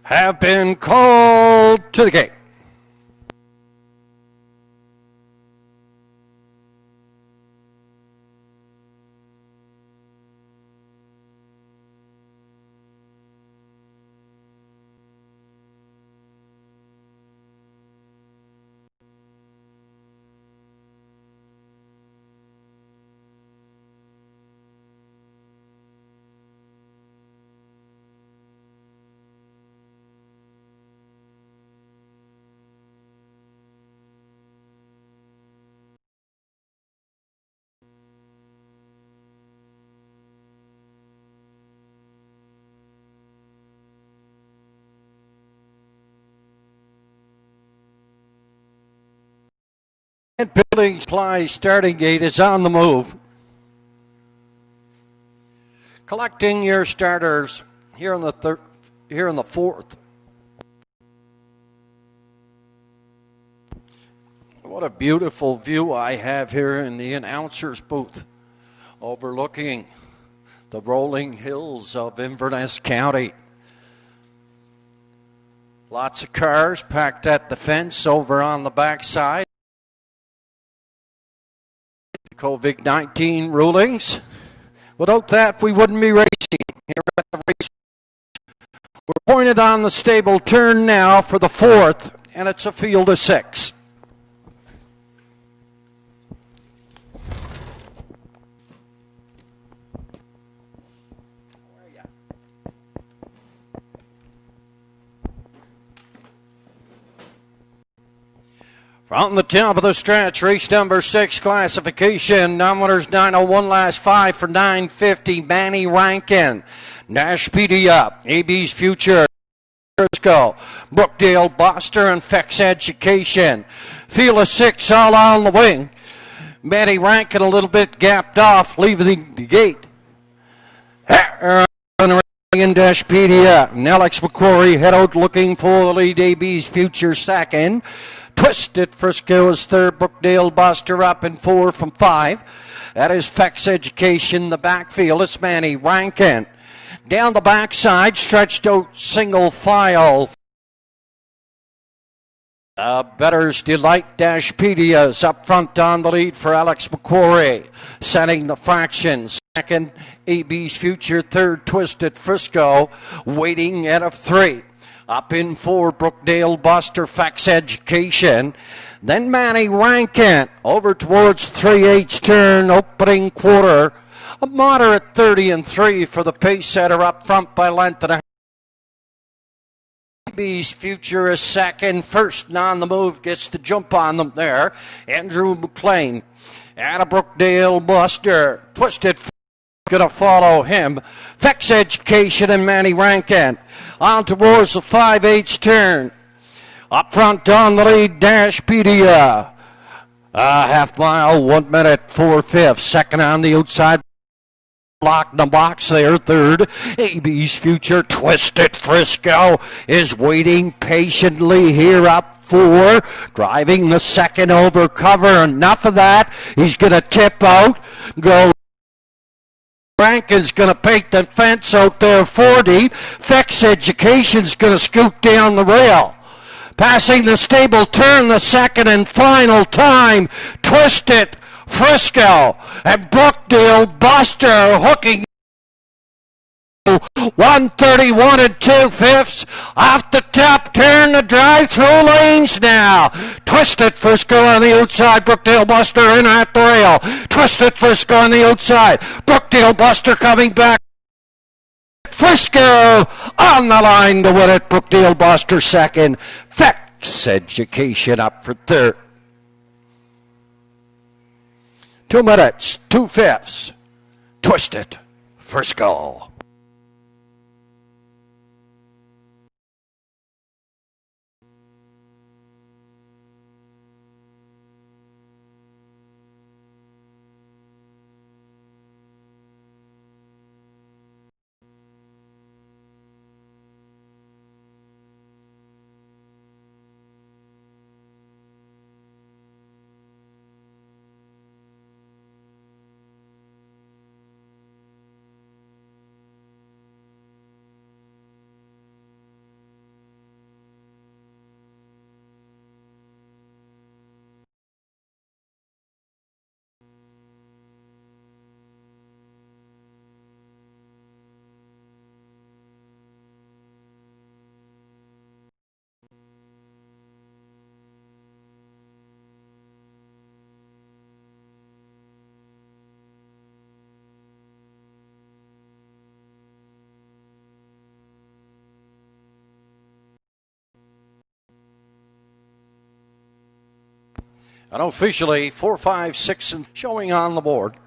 have been called to the gate. And building supply starting gate is on the move. Collecting your starters here in the fourth. What a beautiful view I have here in the announcer's booth, overlooking the rolling hills of Inverness County. Lots of cars packed at the fence over on the backside. COVID-19 rulings. Without that, we wouldn't be racing here at the race. We're pointed on the stable turn now for the fourth, and it's a field of 6. From the top of the stretch, race number 6 classification. Nominators 901, last 5 for 950. Manny Rankin, Dashpedia, AB's Future, Brookdale, Boster, and Fex Education. Field of 6 all on the wing. Manny Rankin a little bit gapped off, leaving the gate. In Dashpedia, and Alex McCrory head out looking for the lead. AB's Future second. Twisted Frisco is third. Brookdale Buster up in 4 from 5. That is Fex Education. The backfield, it's Manny Rankin. Down the backside, stretched out single file. Better's Delight Dashpedia's up front on the lead for Alex McCrory. Setting the fractions. Second, AB's Future. Third, Twisted Frisco. Waiting at a 3. Up in 4, Brookdale Buster, Fex Education. Then Manny Rankin over towards 3/8 turn, opening quarter. A moderate 30-3 for the pace setter up front by length and a half. AB's Future is second. First and on the move gets the jump on them there. Andrew McLean. And a Brookdale Buster. Twisted going to follow him. Fex Education and Manny Rankin. On towards the 5/8 turn. Up front on the lead, Dashpedia. Half mile, 1 minute, 4/5. Second on the outside. Lock in the box there. Third, AB's Future. Twisted Frisco is waiting patiently here up 4. Driving the second over cover. Enough of that. He's going to tip out. Go. Rankin's going to paint the fence out there 40. Fex Education's going to scoot down the rail. Passing the stable turn the second and final time. Twisted Frisco and Brookdale Buster hooking 131 2/5 off the top turn, the drive-through lanes now. Twisted Frisco on the outside, Brookdale Buster in at the rail. Twisted Frisco on the outside, Brookdale Buster coming back. Frisco on the line to win it. Brookdale Buster second. Fex Education up for third. 2 minutes, 2/5. Twisted Frisco. And officially 4, 5, 6 and showing on the board.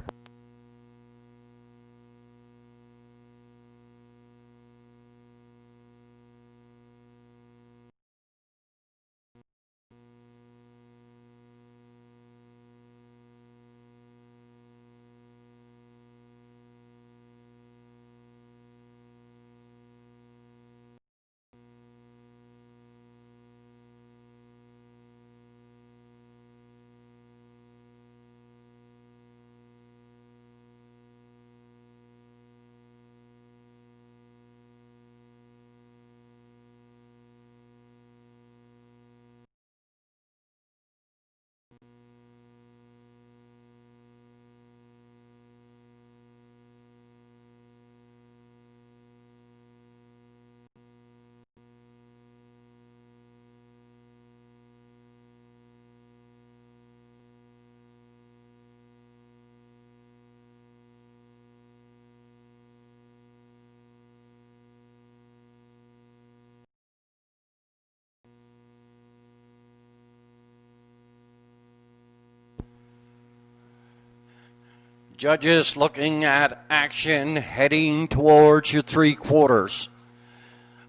Judges looking at action heading towards your 3/4.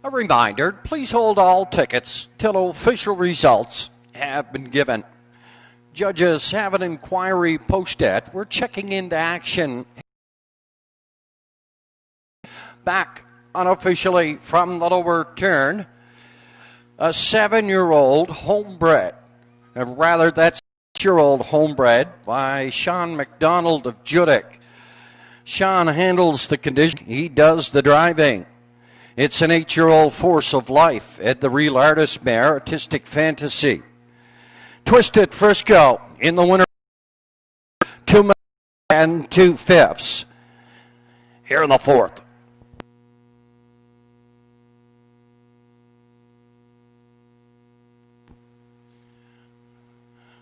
A reminder, please hold all tickets till official results have been given. Judges have an inquiry posted. We're checking into action back unofficially from the lower turn. A 7-year-old homebred, that's 6-year-old homebred by Sean McDonald of Judic. Sean handles the condition. He does the driving. It's an 8-year-old Force of Life at the Real Artist mare, Artistic Fantasy. Twisted Frisco in the winner, 2 minutes and 2/5 here in the 4th.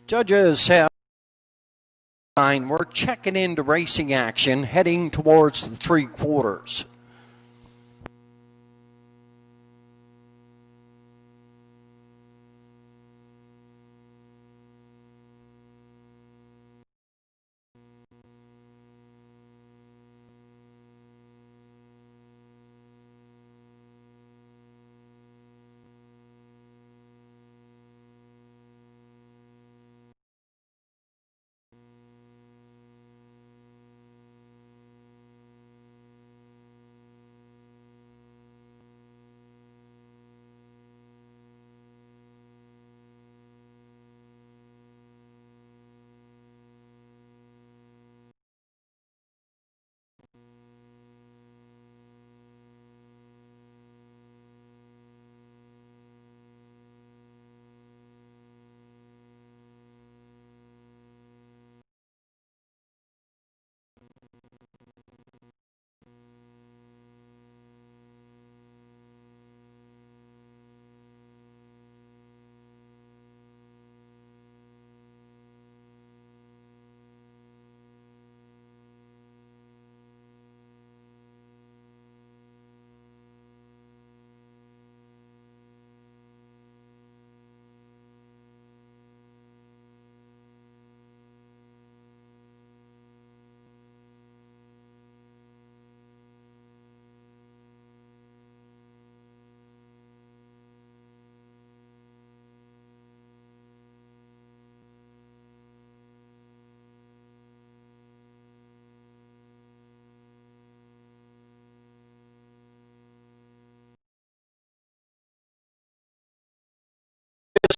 Judges have we're checking into racing action heading towards the 3/4.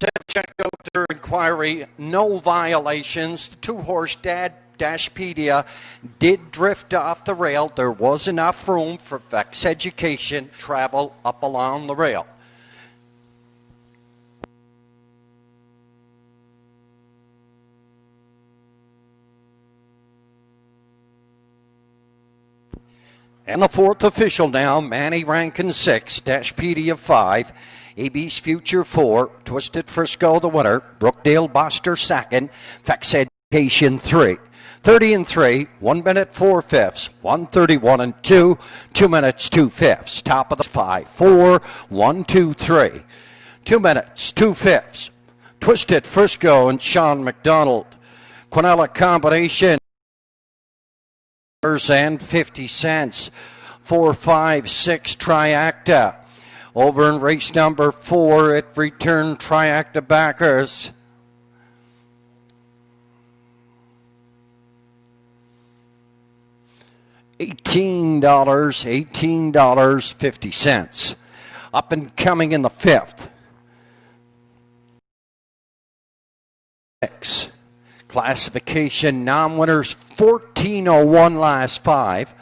Have checked out their inquiry. No violations. The 2-horse Dashpedia did drift off the rail. There was enough room for Vex Education to travel up along the rail. And the 4th official now, Manny Rankin 6, Dashpedia 5, AB's Future 4, Twisted Frisco the winner, Brookdale Boster 2nd, Vex Education 3. 30 and 3, 1 minute 4/5, 131 and 2, 2 minutes 2/5. Top of the 5, 4, 1, 2, 3, 2 minutes 2/5. Twisted Frisco and Sean McDonald. Quinella combination and 50 cents. 4, 5, 6 Triacta. Over in race number 4, it returned Triacta backers. $18.50. Up and coming in the 5th. Classification non-winners 1401 last 5.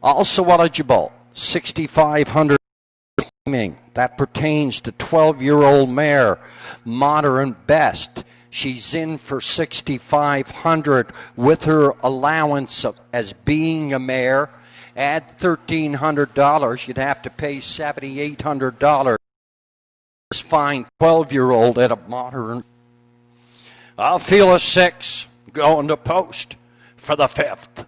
Also eligible 6,500. That pertains to 12-year-old mare Modern Best. She's in for 6,500 with her allowance as being a mare. Add $1,300, you'd have to pay $7,800. Fine 12-year-old at a Modern. I'll feel a 6 going to post for the 5th.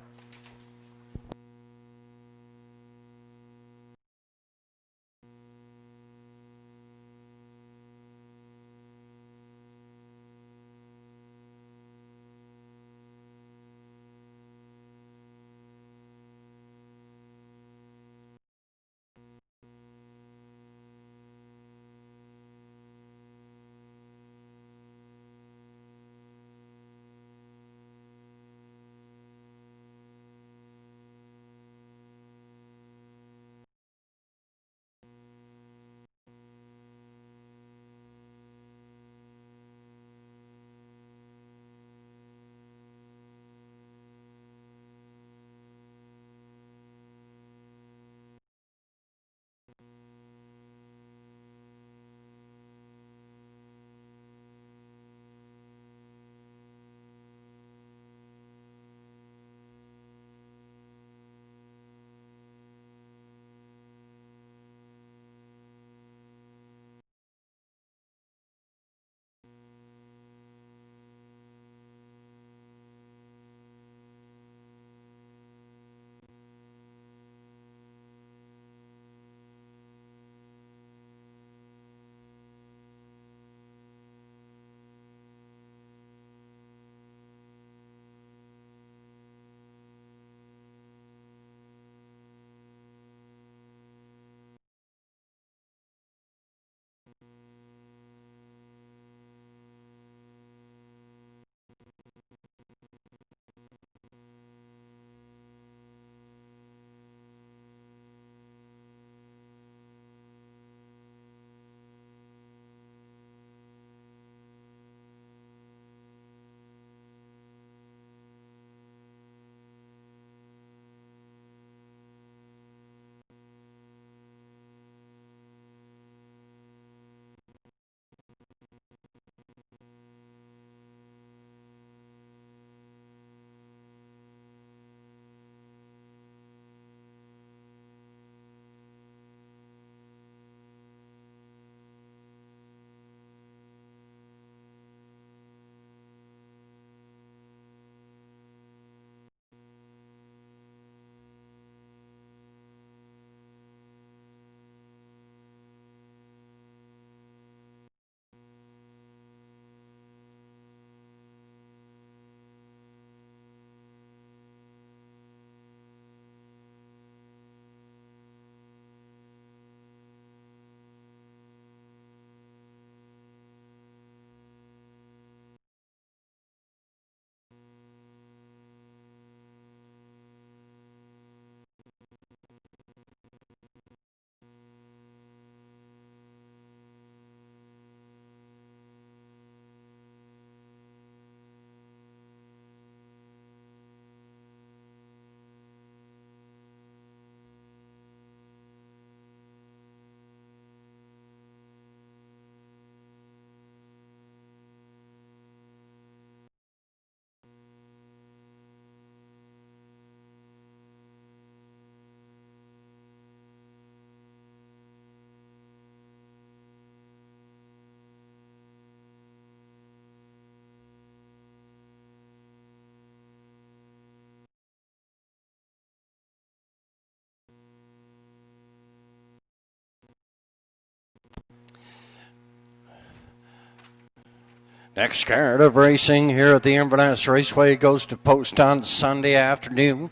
Next card of racing here at the Inverness Raceway goes to post on Sunday afternoon.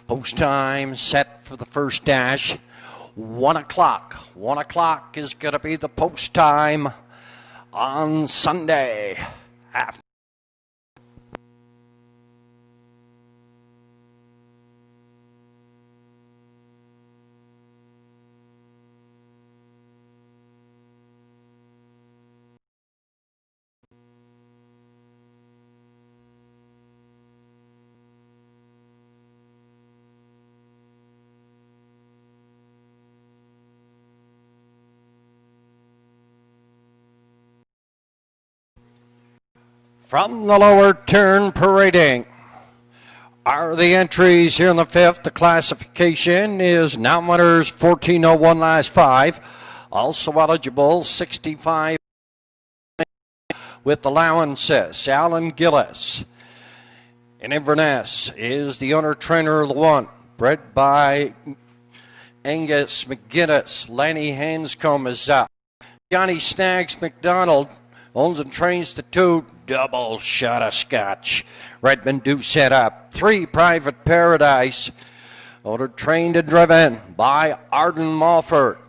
Post time set for the first dash, 1 o'clock. 1 o'clock is going to be the post time on Sunday afternoon. From the lower turn, parading are the entries here in the fifth. The classification is now winners 14:01 last 5. Also eligible 65 with allowances. Alan Gillis in Inverness is the owner trainer of the one. Bred by Angus McGuinness. Lenny Hanscombe is up. Johnny Snaggs McDonald owns and trains the 2. Double shot of Scotch. Redmond do set up. 3, Private Paradise. Owner trained and driven by Arden Mofford.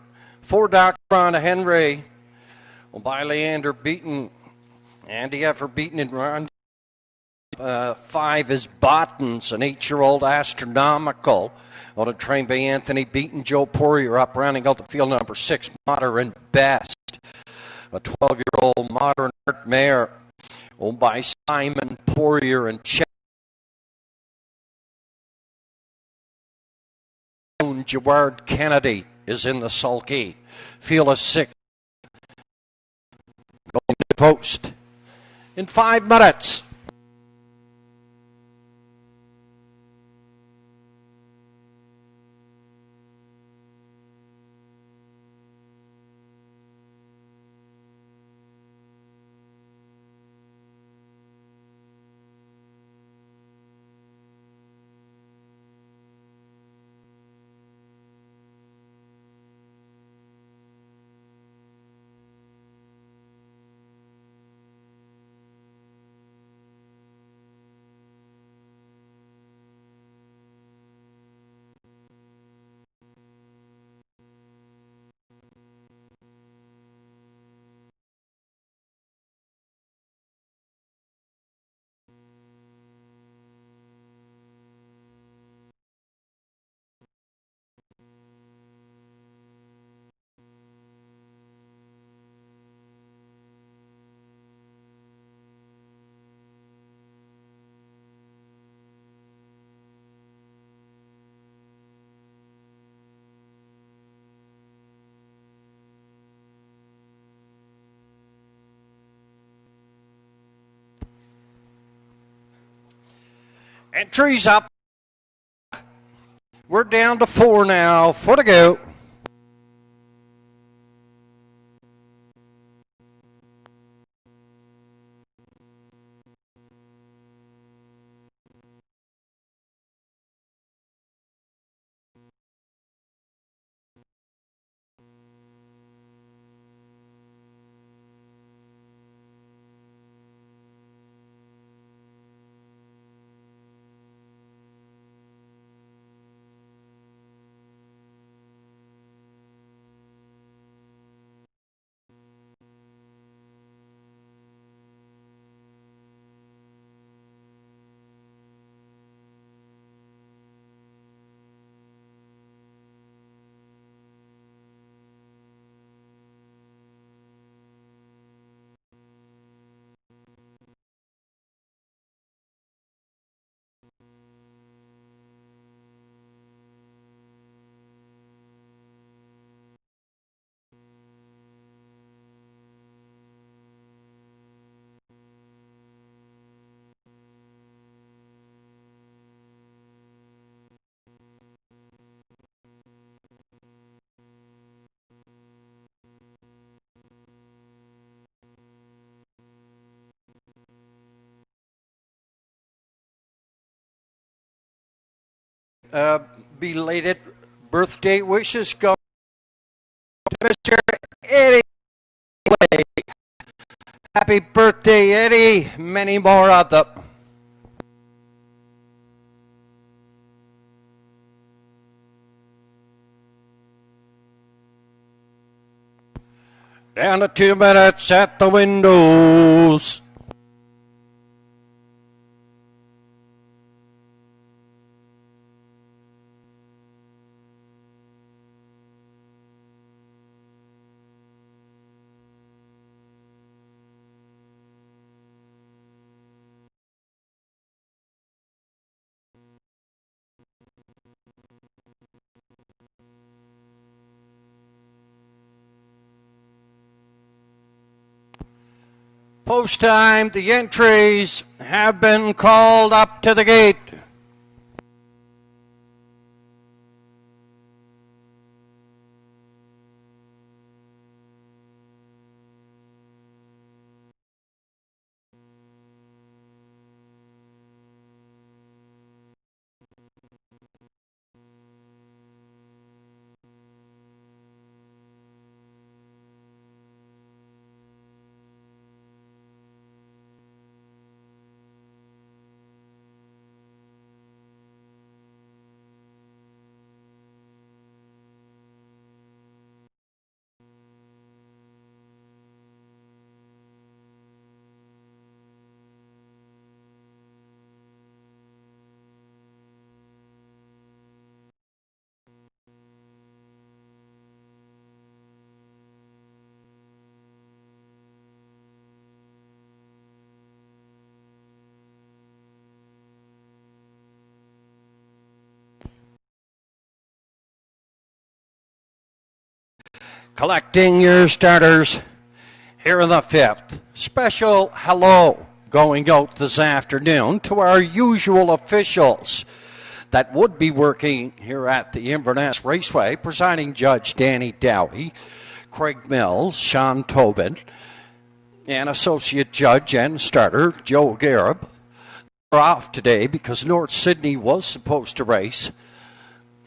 4, Dr. Ron Henry. By Leander Beaton. Andy Effer Beaton in round 5 is Bottons, an 8-year-old astronomical. Owner trained by Anthony Beaton. Joe Poirier up rounding out the field. Number 6, Modern Best. A 12-year-old modern art mare owned by Simon Poirier and Chet. Gerard Kennedy is in the sulky. Feel a 6 going to post in 5 minutes. Entries up. We're down to 4 now. 4 to go. Belated birthday wishes go to Mr. Eddie Blake. Happy birthday, Eddie. Many more of them. Down to 2 minutes at the windows. Post time, the entries have been called up to the gate. Collecting your starters here in the 5th. Special hello going out this afternoon to our usual officials that would be working here at the Inverness Raceway. Presiding Judge Danny Dowie, Craig Mills, Sean Tobin, and Associate Judge and Starter Joe Garib. They're off today because North Sydney was supposed to race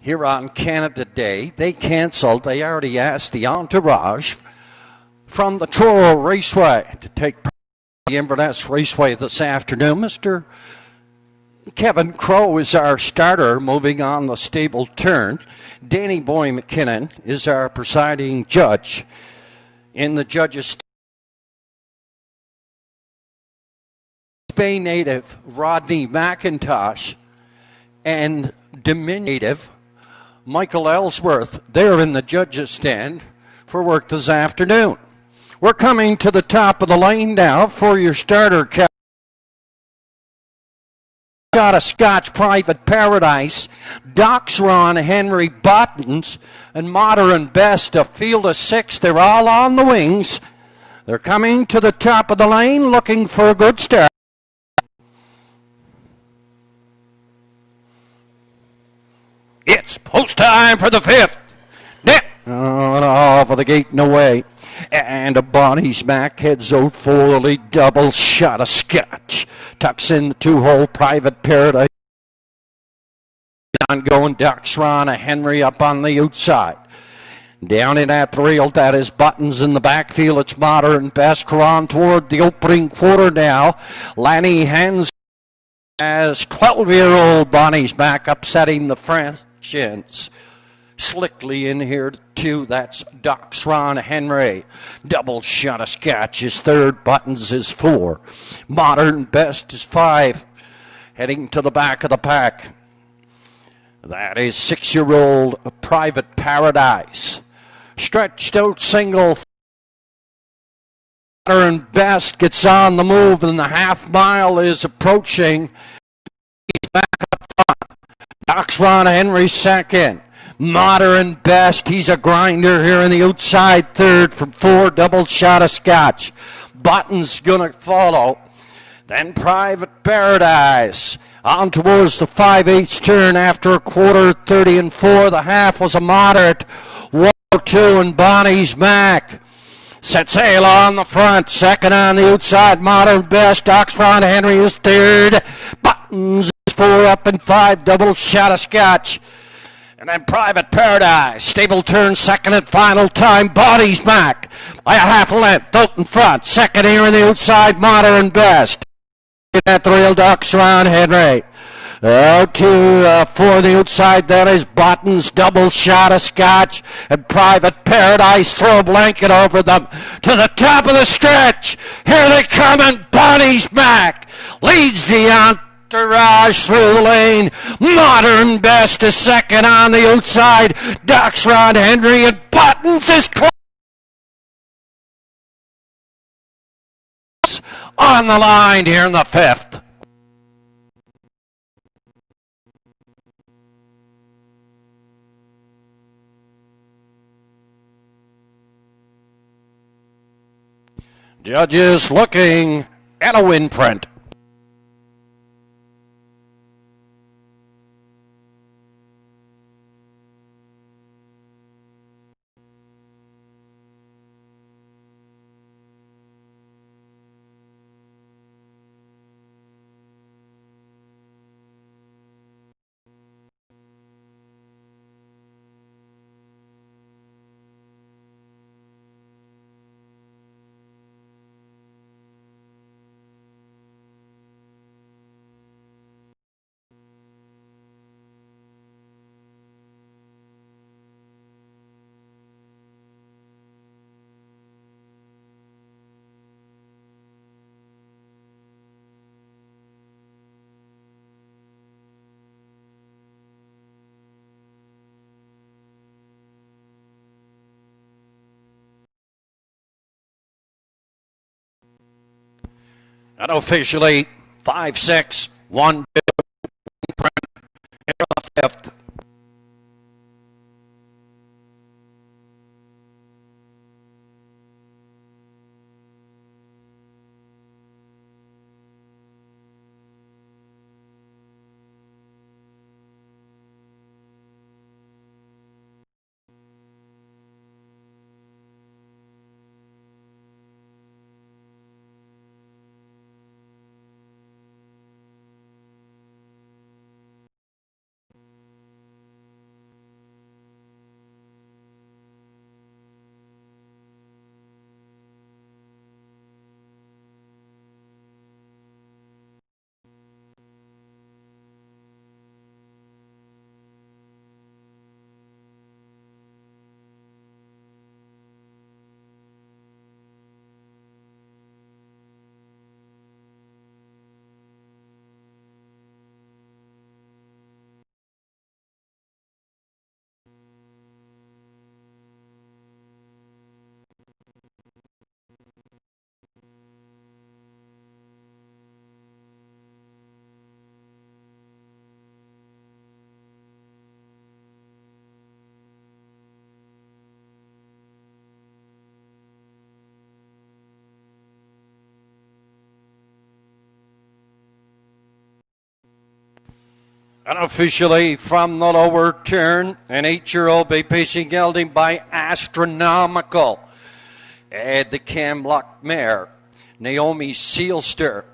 here on Canada Day. They canceled. They already asked the entourage from the Truro Raceway to take part in the Inverness Raceway this afternoon. Mr. Kevin Crow is our starter moving on the stable turn. Danny Boy McKinnon is our presiding judge. In the judges' Bay native Rodney McIntosh and Dominion native Michael Ellsworth. They're in the judges' stand for work this afternoon. We're coming to the top of the lane now for your starter. Got a Scotch Private Paradise, Doxron Henry Buttons, and Modern Best, a field of 6. They're all on the wings. They're coming to the top of the lane looking for a good start. It's post time for the 5th. Off of the gate and away. And a Bonnie's Mac heads out for the lead. Double shot of Scotch. Tucks in the 2-hole Private Paradise. Ongoing Doxron Henry up on the outside. Down in at the rail, that is Buttons in the backfield. It's Modern Best. Cron toward the opening quarter now. Lanny hands as 12-year-old Bonnie's Mac upsetting the French. Slickly in here too. That's Doxron Henry. Double shot of Scotch is 3rd. Buttons is 4. Modern Best is 5. Heading to the back of the pack. That is 6-year-old Private Paradise. Stretched out single. Modern Best gets on the move, and the half mile is approaching. He's back up front. Doxron Henry 2nd. Modern Best, he's a grinder here in the outside 3rd from 4. Double shot of Scotch. Buttons gonna follow. Then Private Paradise on towards the 5/8 turn after a quarter. 30 and 4. The half was a moderate 102, and Bonnie's Mac set sail on the front. 2nd on the outside. Modern Best. Doxron Henry is 3rd. Buttons is 4 up and 5. Double shot of Scotch. And then Private Paradise. Stable turn second and final time. Bodies back by a half a length. Out in front. Second here on the outside. Modern Best. At the real ducks around Henry. Out to for the outside, there is Buttons, double shot of Scotch, and Private Paradise throw a blanket over them to the top of the stretch. Here they come, and Bonnie's back. Leads the entourage through the lane. Modern Best is second on the outside. Ducks around Henry, and Buttons is close. On the line here in the fifth. Judges looking at a win print. Unofficially, 5-6, 1-2, print here in the fifth. Unofficially from the lower turn, an 8-year-old bay pacing gelding by Astronomical. And the Camlock mare, Naomi Sealster.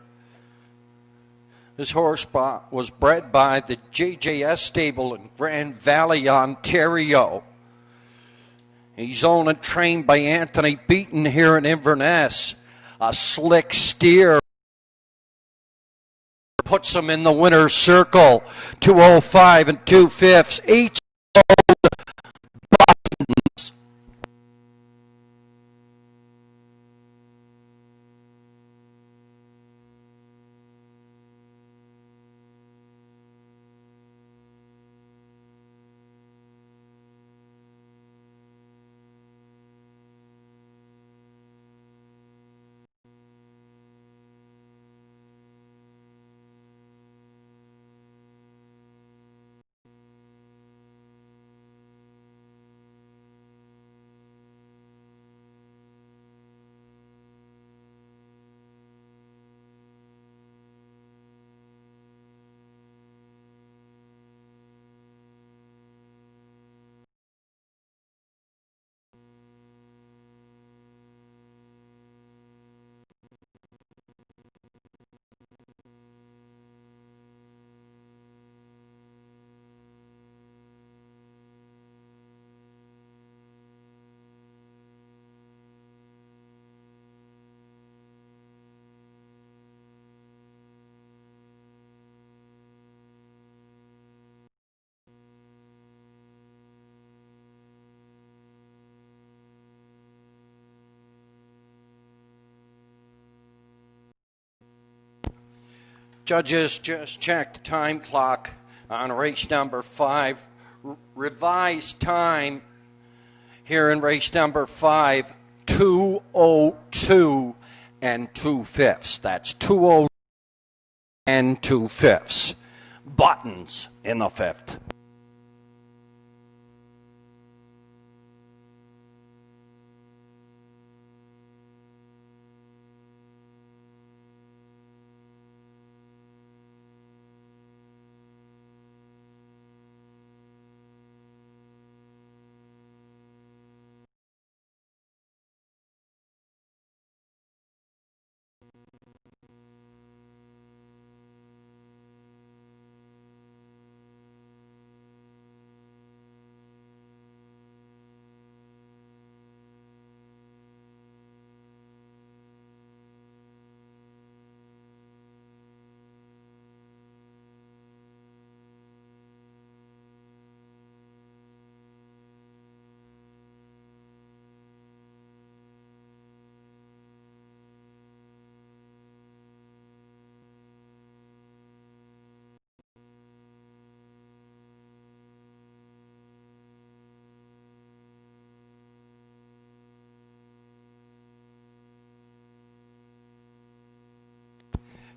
This horse was bred by the JJS stable in Grand Valley, Ontario. He's owned and trained by Anthony Beaton here in Inverness. A slick steer puts him in the winner's circle. 205 and 2/5. 8-year-old Buttons. Judges just checked the time clock on race number 5. Revised time here in race number 5, 2:02 and 2/5. That's 2:02 and 2/5. Buttons in the 5th.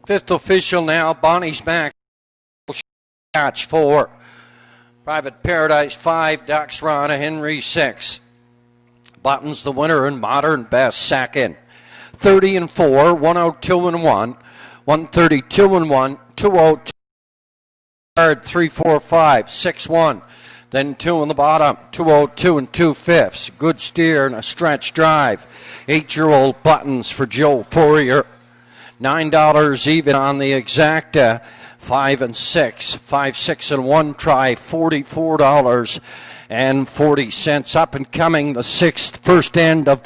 Fifth official now, Bonnie's Max, Catch 4. Private Paradise 5, Ducks Rana Henry 6. Buttons the winner and Modern Best second. 30 and 4, 102 and 1, 132 and 1, 202, 3, 4, 5, 6, 1. Then 2 on the bottom, 2:02 and 2/5. Good steer and a stretch drive. 8-year-old Buttons for Joe Poirier. $9 even on the exacta. 5 and 6, 5, 6 and 1 try, $44.40. Up and coming the 6th, first end of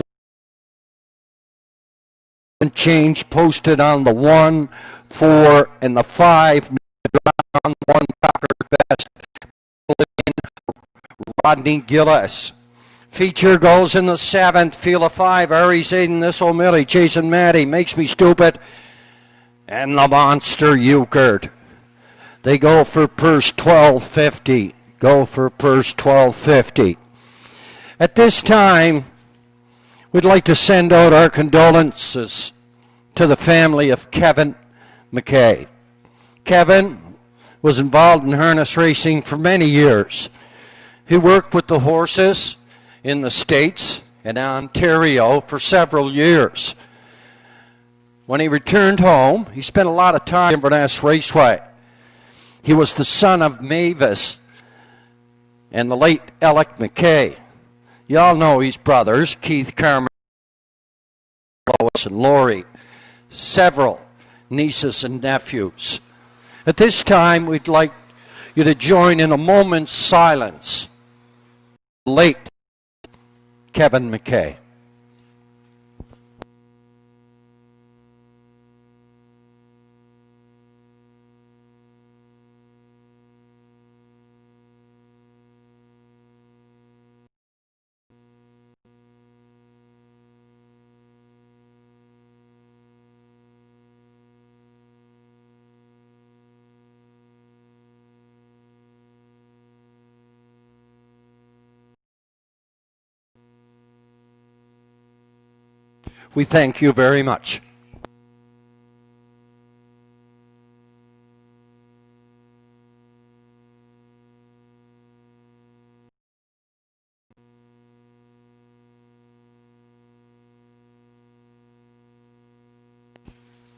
the change posted on the 1, 4 and the 5. On 1 Tucker Best. Rodney Gillis. Feature goes in the 7th. Field of 5. Aries Aiden, this O'Malley, Jason Maddie, Makes Me Stupid. And the Monster Euchard. They go for purse $12.50. Go for purse $12.50. At this time, we'd like to send out our condolences to the family of Kevin McKay. Kevin was involved in harness racing for many years. He worked with the horses in the States and Ontario for several years. When he returned home, he spent a lot of time at Inverness Raceway. He was the son of Mavis and the late Alec McKay. You all know his brothers, Keith, Carmen, Lois, and Laurie. Several nieces and nephews. At this time, we'd like you to join in a moment's silence. Late Kevin McKay. We thank you very much.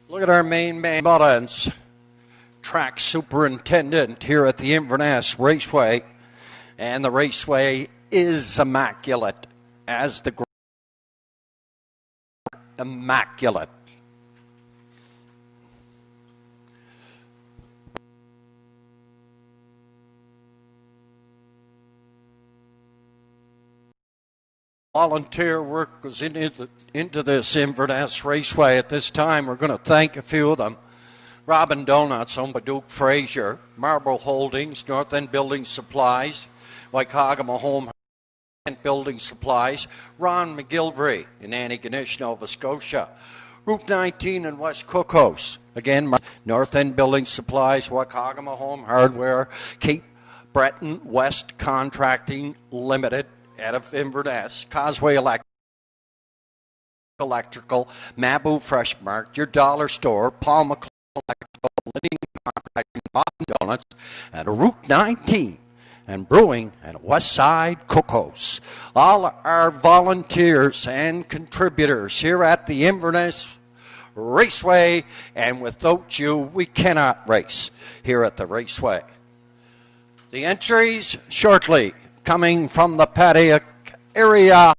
Look at our main man buttons. Track superintendent here at the Inverness Raceway. And the raceway is immaculate as the immaculate. Volunteer work goes into this Inverness Raceway at this time. We're going to thank a few of them. Robin Donuts, owned by Duke Fraser. Marlborough Holdings, North End Building Supplies. Waikagama Home and Building Supplies. Ron McGilvery in Antigonish, Nova Scotia. Route 19 in West Cookhouse. Again, North End Building Supplies, Wakagama Home Hardware, Cape Breton West Contracting Limited out of Inverness, Causeway Electrical, Mabu Fresh Mart, your dollar store, Paul McClellan Electrical, Living Contracting, Boston Donuts, and Route 19 and Brewing at West Side Cookhouse. All our volunteers and contributors here at the Inverness Raceway, and without you, we cannot race here at the Raceway. The entries shortly coming from the paddock area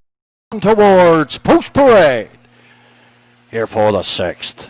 towards Post Parade here for the 6th.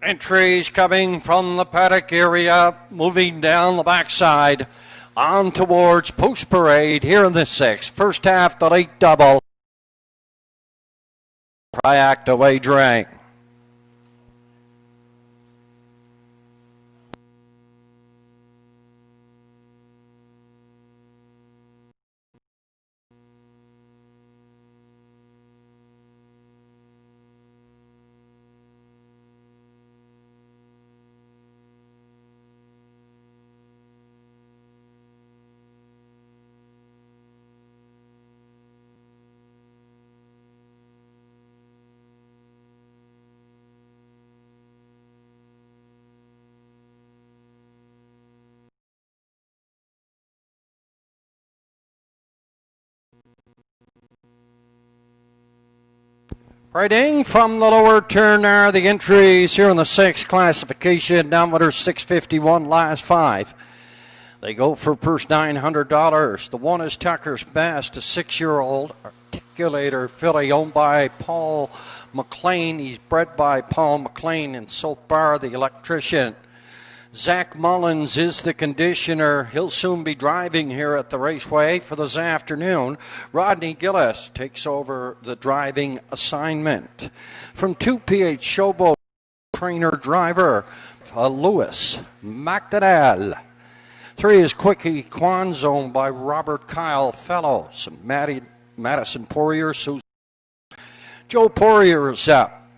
Entries coming from the paddock area, moving down the backside on towards Post Parade here in the 6th. First half, the late double. Triact wagering. Riding from the lower turn there, the entries here in the 6th classification, downwater 651, last 5. They go for purse $900. The one is Tucker's Best, a 6-year-old articulator filly owned by Paul McLean. He's bred by Paul McLean in Soap Bar, the electrician. Zach Mullins is the conditioner. He'll soon be driving here at the Raceway for this afternoon. Rodney Gillis takes over the driving assignment. From 2PH Showboat, trainer driver Lewis McDonnell. 3 is Quickie Quanzone by Robert Kyle Fellows. Madison Poirier, Susan. Joe Poirier is up.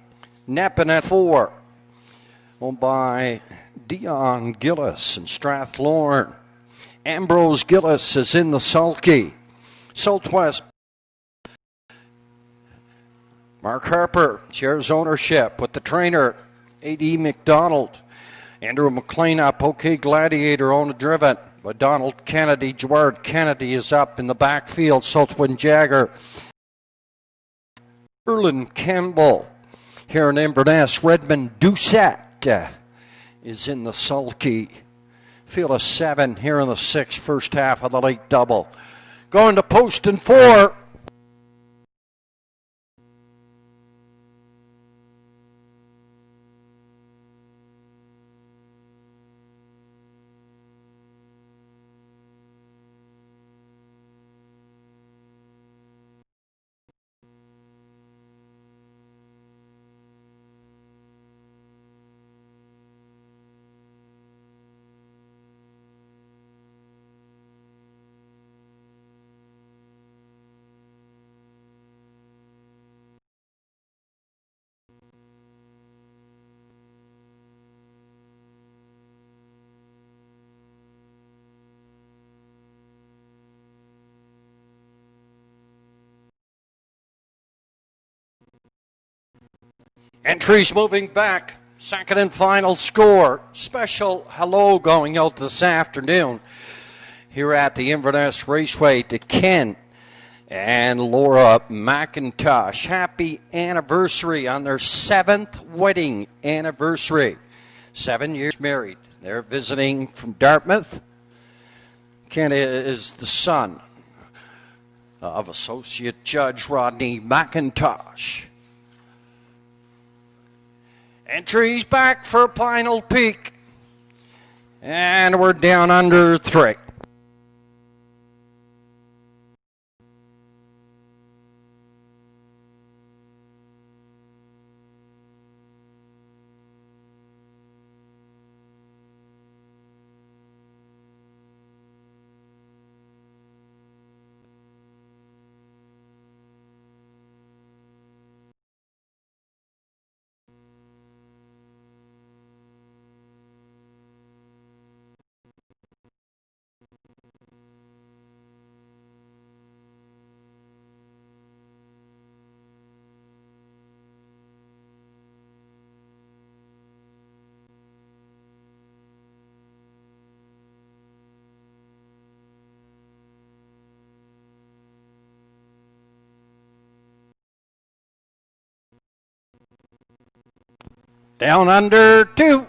Neppin at 4. Owned by Dion Gillis and Strathlorn. Ambrose Gillis is in the sulky. Southwest. Mark Harper shares ownership with the trainer, A.D. McDonald. Andrew McLean up, OK Gladiator on the driven by Donald Kennedy. Gerard Kennedy is up in the backfield. Southwind Jagger. Erlen Campbell here in Inverness. Redmond Doucette is in the sulky. Field of 7 here in the 6th, first half of the late double. Going to post and 4. Entries moving back. Second and final score. Special hello going out this afternoon here at the Inverness Raceway to Ken and Laura McIntosh. Happy anniversary on their 7th wedding anniversary. 7 years married. They're visiting from Dartmouth. Ken is the son of Associate Judge Rodney McIntosh. Entries back for a final peak. And we're down under 3. Down under 2.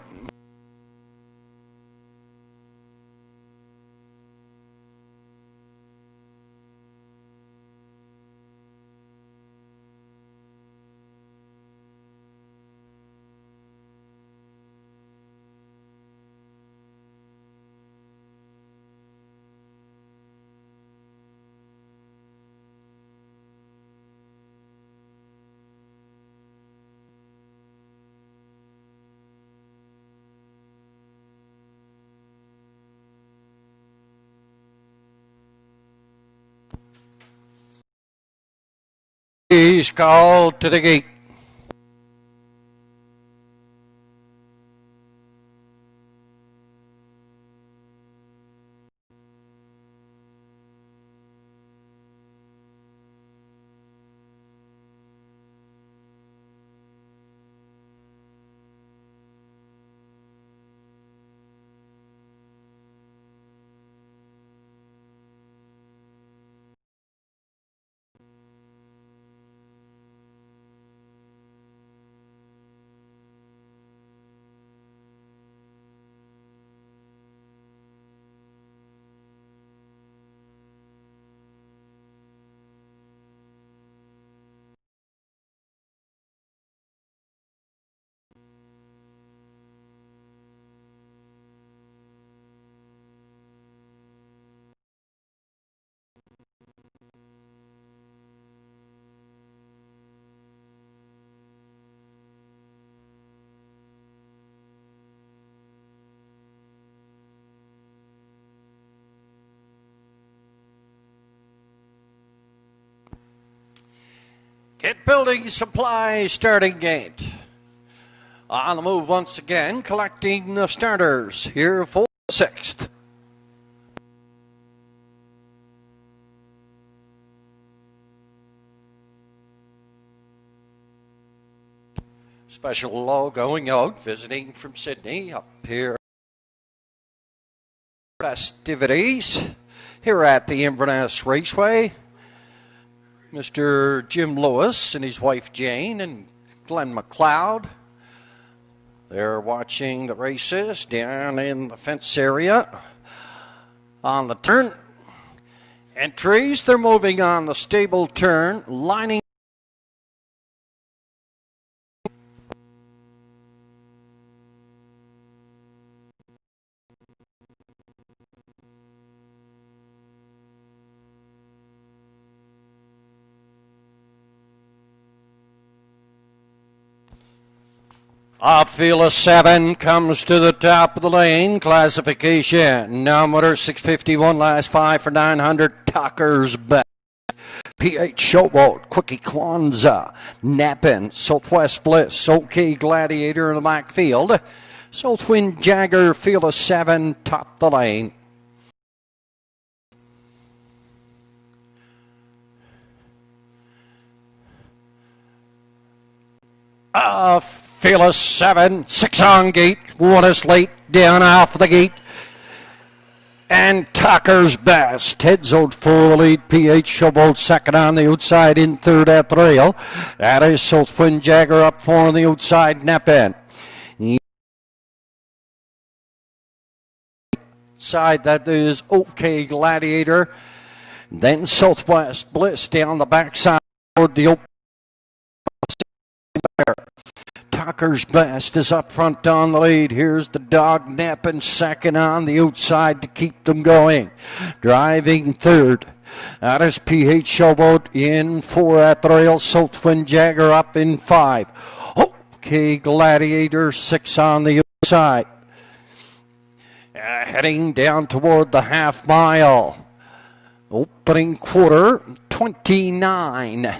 He's called to the gate. Kit Building Supply starting gate. On the move once again, collecting the starters here for 6th. Special low going out, visiting from Sydney up here. Festivities here at the Inverness Raceway. Mr. Jim Lewis and his wife Jane and Glenn McLeod. They're watching the races down in the fence area. On the turn, entries, they're moving on the stable turn, lining. Upfield of 7 comes to the top of the lane. Classification number 651, last 5 for 900. Tucker's back. PH Showboat, Quickie Kwanzaa, Nappin, Southwest Bliss, OK Gladiator in the backfield. Southwind Jagger, field of 7, top the lane. Fearless 7, 6 on gate. 1 is late, down off the gate. And Tucker's Best heads out for the lead. PH Showboat second on the outside, in third at the rail. That is Southwind Jagger up 4 on the outside, Nepen. Side, that is OK Gladiator. Then Southwest Bliss down the backside toward the open. Tucker's Best is up front on the lead. Here's the dog Nepen second on the outside to keep them going. Driving third. That is PH Showboat in 4 at the rail. Southwind Jagger up in 5. OK Gladiator 6 on the outside. Heading down toward the half mile. Opening quarter, 29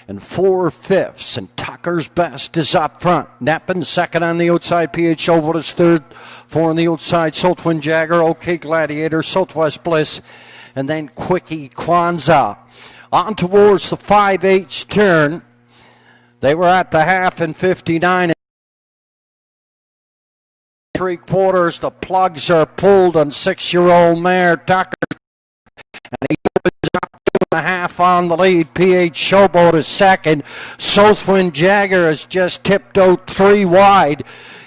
and 4/5. And Tucker's Best is up front. Nepen second on the outside. PH Showboat is third. 4 on the outside. Southwind Jagger, OK Gladiator, Southwest Bliss, and then Quickie Kwanzaa. On towards the 5/8 turn. They were at the half in 59. 3/4. The plugs are pulled on 6-year-old mare Tucker, and he opens up 2.5 on the lead. PH Showboat is second. Southwind Jagger has just tipped out 3 wide.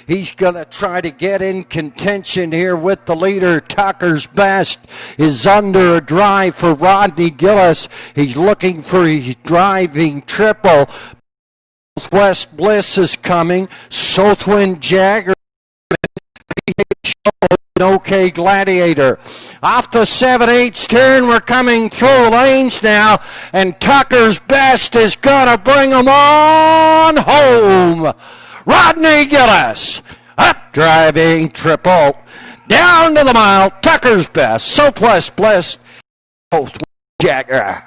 He's going to try to get in contention here with the leader. Tucker's Best is under a drive for Rodney Gillis. He's looking for his driving triple. Southwest Bliss is coming. Southwind Jagger, OK Gladiator. Off the 7/8 turn, we're coming through lanes now, and Tucker's Best is going to bring them on home. Rodney Gillis, up driving triple, down to the mile. Tucker's Best, Southwest Bliss, Southwind Jagger.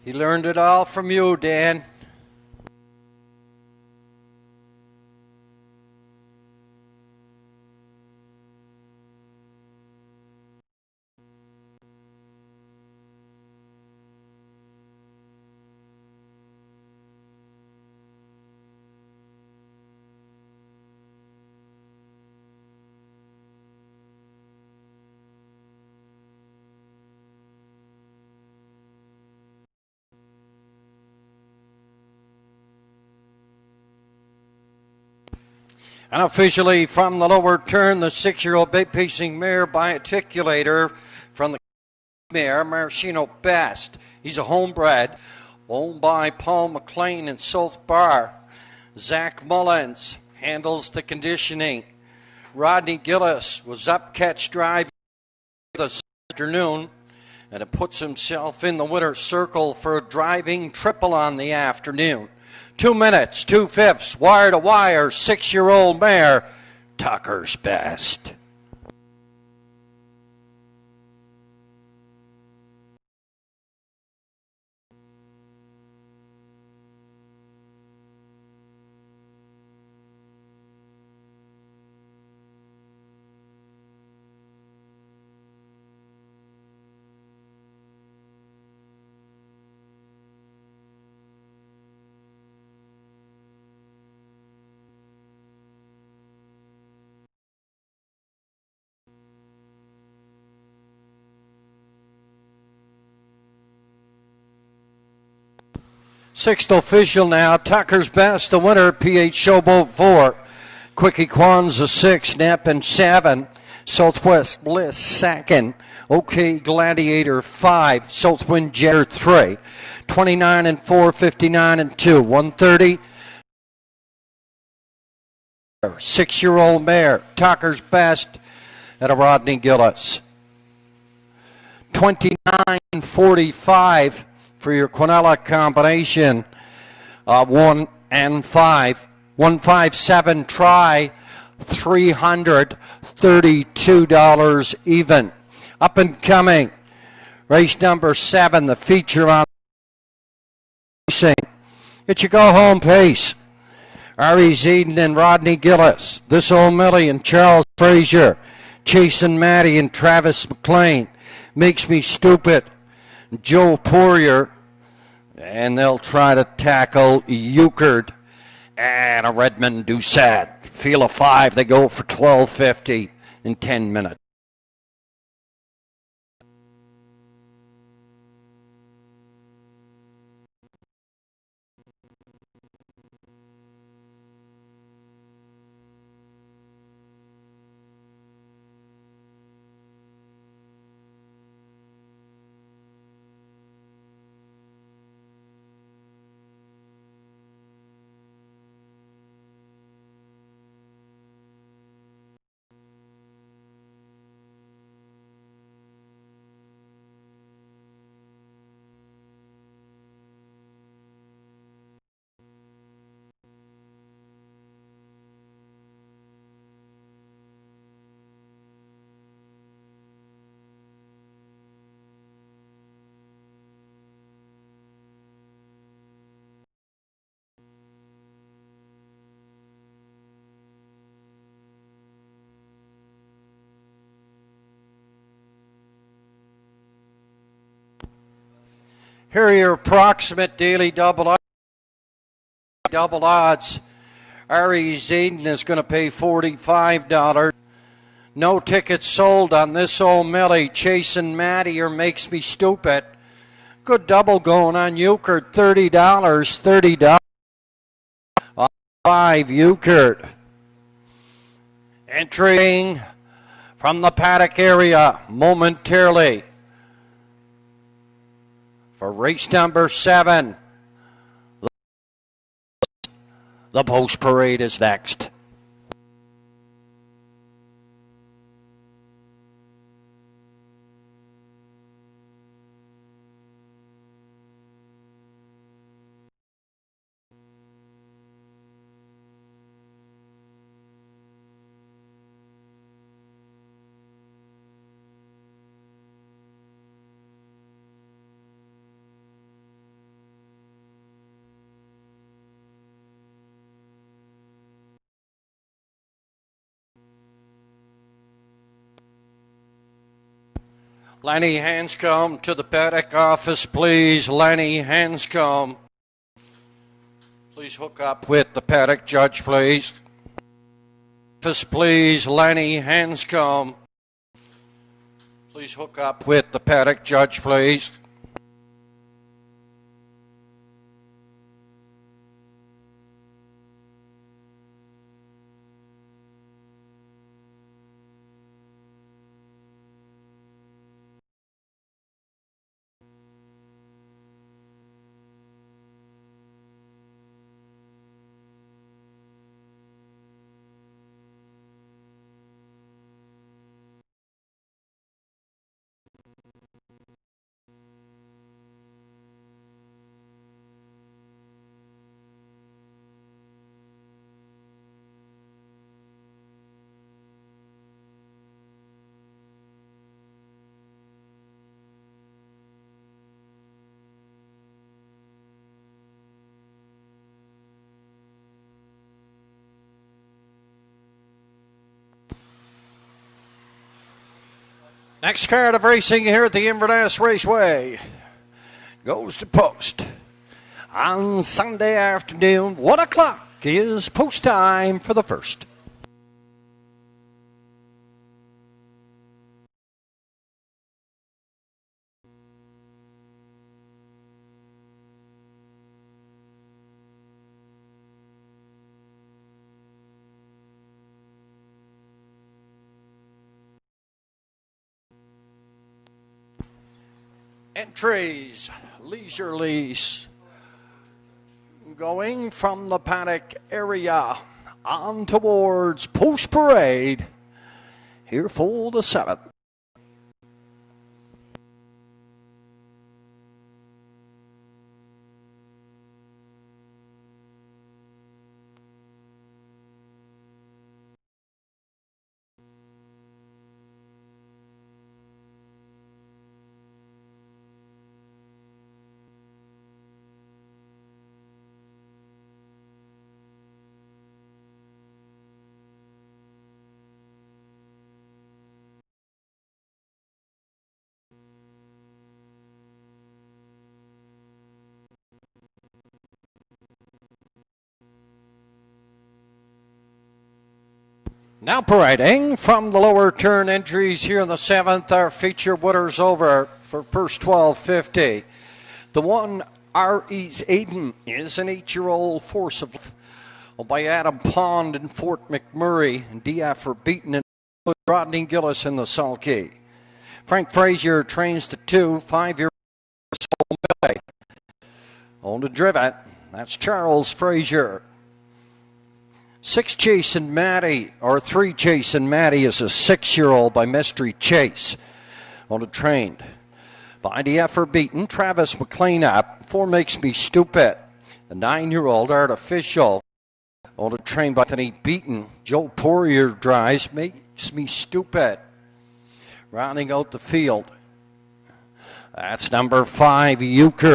He learned it all from you, Dan. And officially from the lower turn, the 6-year-old big-pacing mare Biarticulator from the mare Maraschino Best. He's a homebred, owned by Paul McLean in South Bar. Zach Mullins handles the conditioning. Rodney Gillis was up catch drive this afternoon. and it puts himself in the winner's circle for a driving triple on the afternoon. 2 minutes, 2/5, wire to wire, 6-year-old mare, Tucker's Best. Sixth official now, Tucker's Best, the winner, PH Showboat 4. Quickie Kwanzaa 6, Nep 7. Southwest Bliss 2nd. OK Gladiator 5. Southwind Jetter 3. 29 4, 59 2. 130. 6-year-old mare, Tucker's Best at a Rodney Gillis. 29.45 for your Quinella combination. 1 and 5. 157 try, $332 even. Up and coming, race number 7, the feature on racing. It's your go-home pace. Aries Eden and Rodney Gillis. This Old Millie and Charles Frazier. Chasin' Matty and Travis McLean. Makes Me Stupid. Joe Poirier. And they'll try to tackle Euchard and a Redmond Doucette. Field of 5, they go for $12.50 in 10 minutes. Here are your approximate daily double odds. Aries Eden is going to pay $45. No tickets sold on This Old Millie. Chasin' Matty or Makes Me Stupid. Good double going on Euchard, $30. $30. 5 Euchard. Entering from the paddock area momentarily for race number 7. The post parade is next. Lenny Hanscom to the paddock office, please. Lenny Hanscom. Please hook up with the paddock judge, please. Office, please. Lenny Hanscom. Please hook up with the paddock judge, please. Next card of racing here at the Inverness Raceway goes to post on Sunday afternoon. 1 o'clock is post time for the first. Entries, Leisure Lease, going from the paddock area on towards Post Parade, here for the 7th. Now parading from the lower turn entries here in the 7th, our feature winners over for purse 12.50. The one, R.E.'s Aiden, is an 8-year-old force of by Adam Pond in Fort McMurray, and D.F. for beaten in Rodney Gillis in the sulky. Frank Frazier trains the 2, 5-year-old Millie. On to Drivet, that's Charles Frazier. 6 Chasing Maddie, or 3 Chasing Maddie is a 6-year-old by Mystery Chase. On to Trained by the effort beaten Travis McLean up. 4 Makes Me Stupid. The 9-year-old Artificial. On to Trained by Anthony Beaton. Joe Poirier drives Makes Me Stupid. Rounding out the field, that's number 5 Euchre.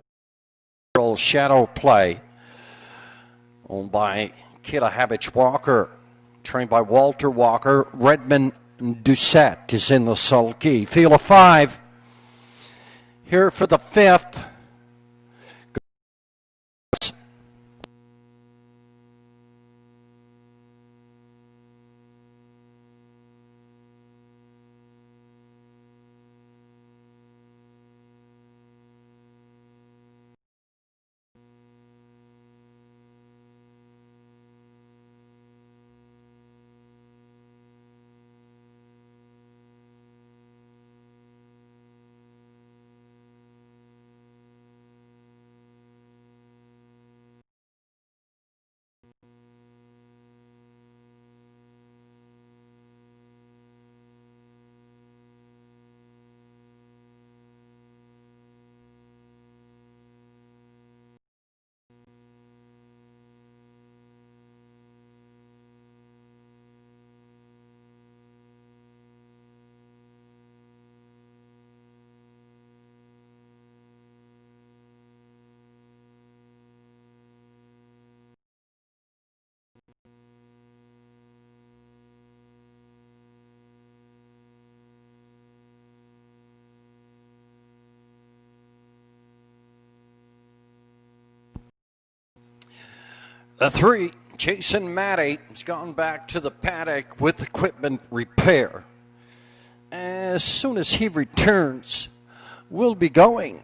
Shadow Play. Owned by Kayla Habich Walker, trained by Walter Walker. Redmond Doucette is in the sulky. Field of 5. Here for the 5th. The 3, Chasing Maddie, has gone back to the paddock with equipment repair. As soon as he returns, we'll be going.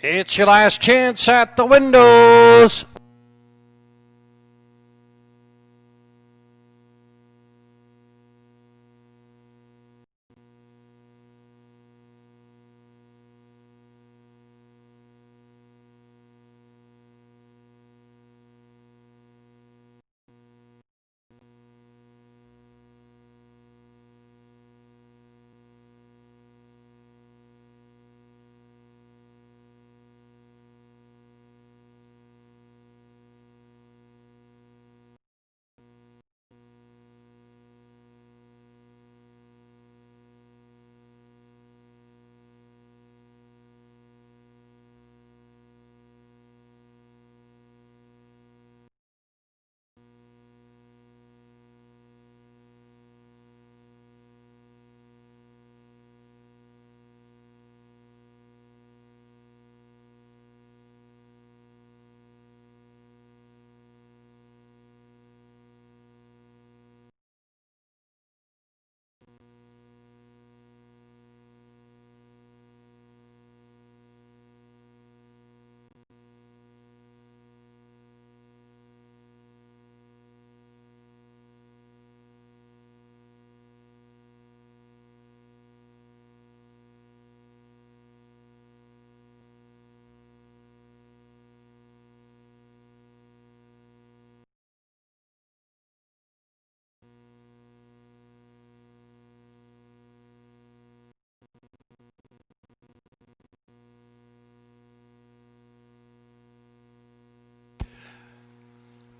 It's your last chance at the windows.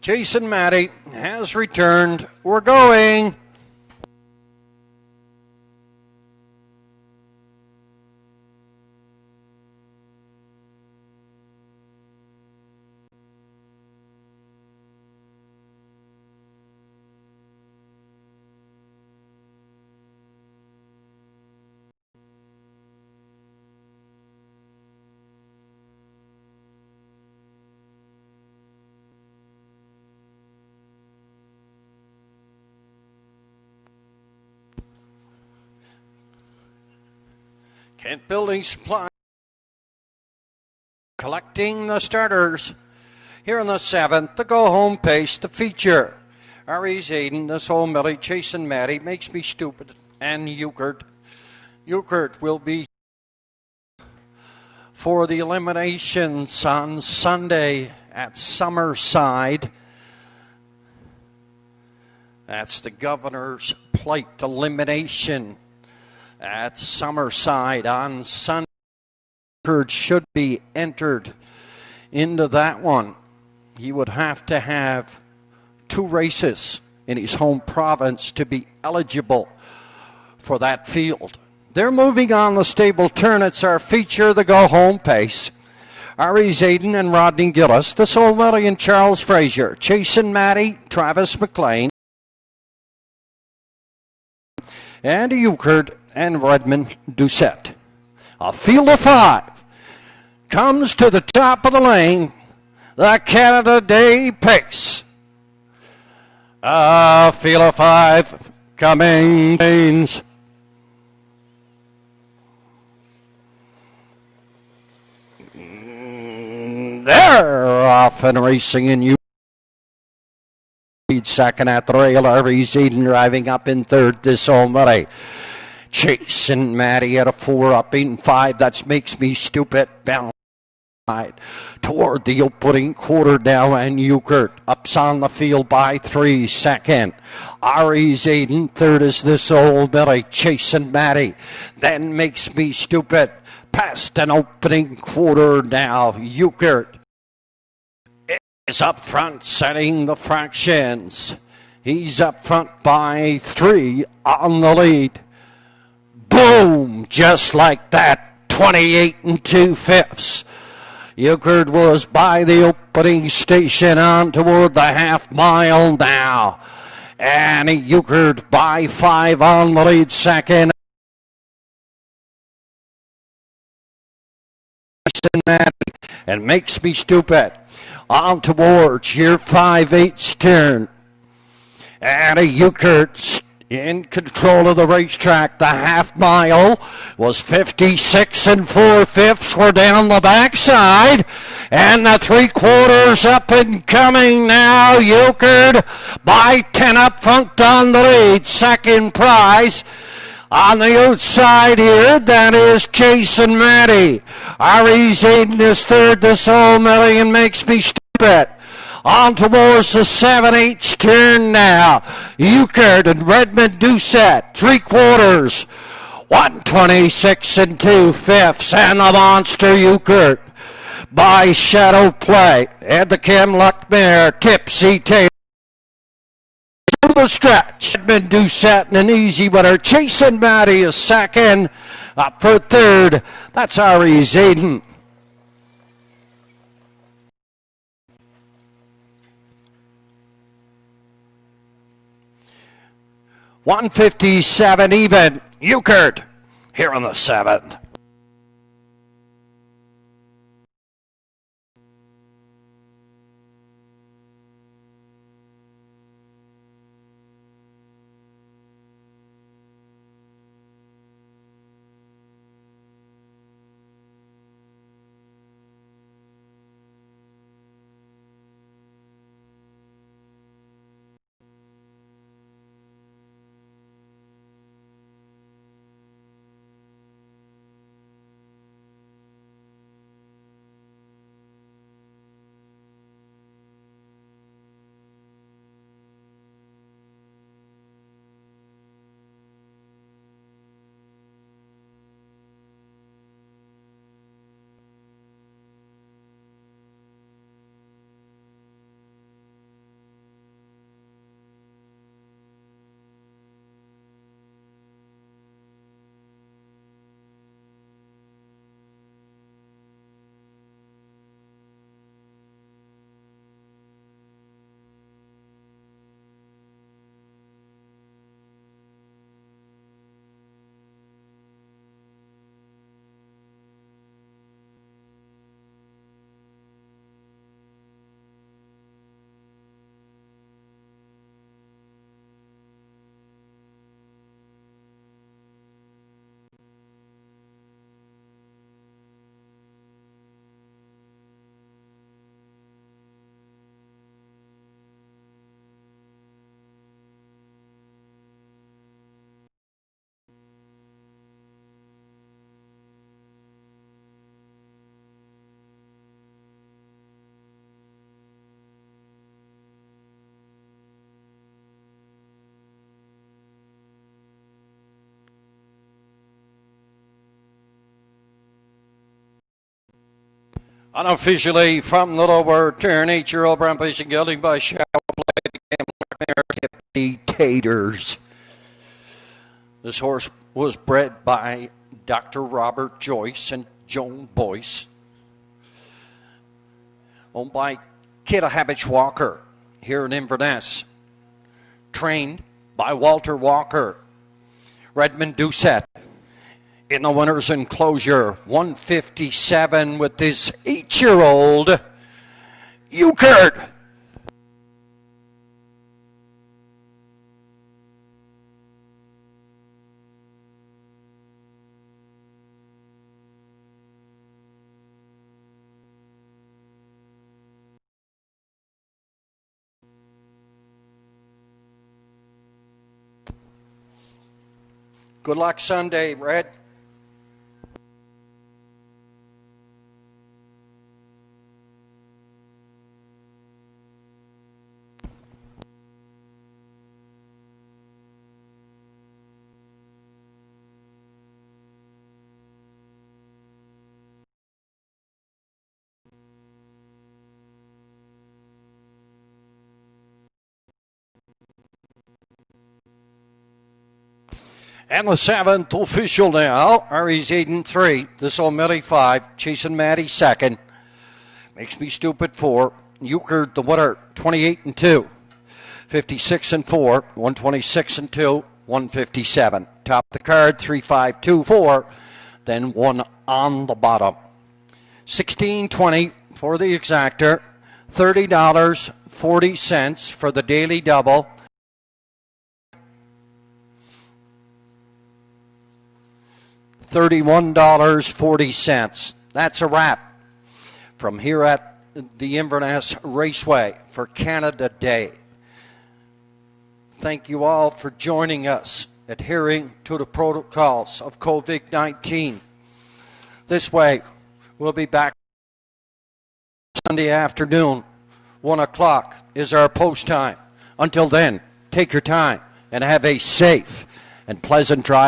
Jason Matty has returned. We're going. Kent Building Supply collecting the starters. Here in the 7th, the go-home pace, the feature. Ari's Aiden, this old Millie, Chasing Matty, Makes Me Stupid, and Euchert. Euchert will be for the eliminations on Sunday at Summerside. That's the Governor's Plate elimination at Summerside on Sunday. Should be entered into that one. He would have to have 2 races in his home province to be eligible for that field. They're moving on the stable turn. It's our feature, the go-home pace. Ari Zayden and Rodney Gillis, the Solwelly and Charles Fraser, Chasing Matty, Travis McLean, and Euchert and Redmond Doucette. A field of 5 comes to the top of the lane, the Canada Day pace. A field of 5 coming. They're off and racing in you. Second at the rail, RV's Eden driving up in 3rd this already. Chasing Matty at a 4 up in 5. That Makes Me Stupid. Bound toward the opening quarter now, and Euchert ups on the field by 3 second. Ari's Aiden 3rd is this old Billy. Chasing Matty. Then Makes Me Stupid. Past an opening quarter now. Euchert is up front setting the fractions. He's up front by 3 on the lead. Boom! Just like that. 28 2/5. Euchert was by the opening station on toward the half mile now. And Euchert by 5 on the lead second. And Makes Me Stupid on towards your 5/8 turn. And Euchert in control of the racetrack. The half mile was 56 4/5. We're down the backside, and the 3/4 up and coming now. Euchred by 10 up, Funked on the lead. Second prize on the outside here, that is Jason Matty. Ari's Aiden is third. This Old Million Makes Me Stupid. On towards the 7/8 turn now. Euchred and Redmond Doucette, 3/4. 126 2/5. And the monster Euchred by Shadow Play. And the Kim Luck mare, Tipsy Taylor. The stretch. Redmond Doucette and an easy winner. Jason Matty is second. Up for third. That's Ari's Aiden. $157 even. Euchred here on the 7th. Unofficially from the lower turn, 8-year-old Brown Patient Gelding by Shadow Play. The Taters. This horse was bred by Dr. Robert Joyce and Joan Boyce. Owned by Kitahabich Walker here in Inverness. Trained by Walter Walker. Redmond Doucette in the winner's enclosure. 157 with this 8-year-old Euchred. Good luck Sunday, Red. And the 7th official now, Ari's Aiden 3, this O'Malley 5, Jason Matty 2nd, Makes Me Stupid 4, Euchred the winner 28 2, 56 4, 126 2, 157. Top the card 3 5 2 4, then one on the bottom. $16.20 for the exactor, $30.40 for the daily double. $31.40. That's a wrap from here at the Inverness Raceway for Canada Day. Thank you all for joining us, adhering to the protocols of COVID-19. This way, we'll be back Sunday afternoon. 1 o'clock is our post time. Until then, take your time and have a safe and pleasant drive.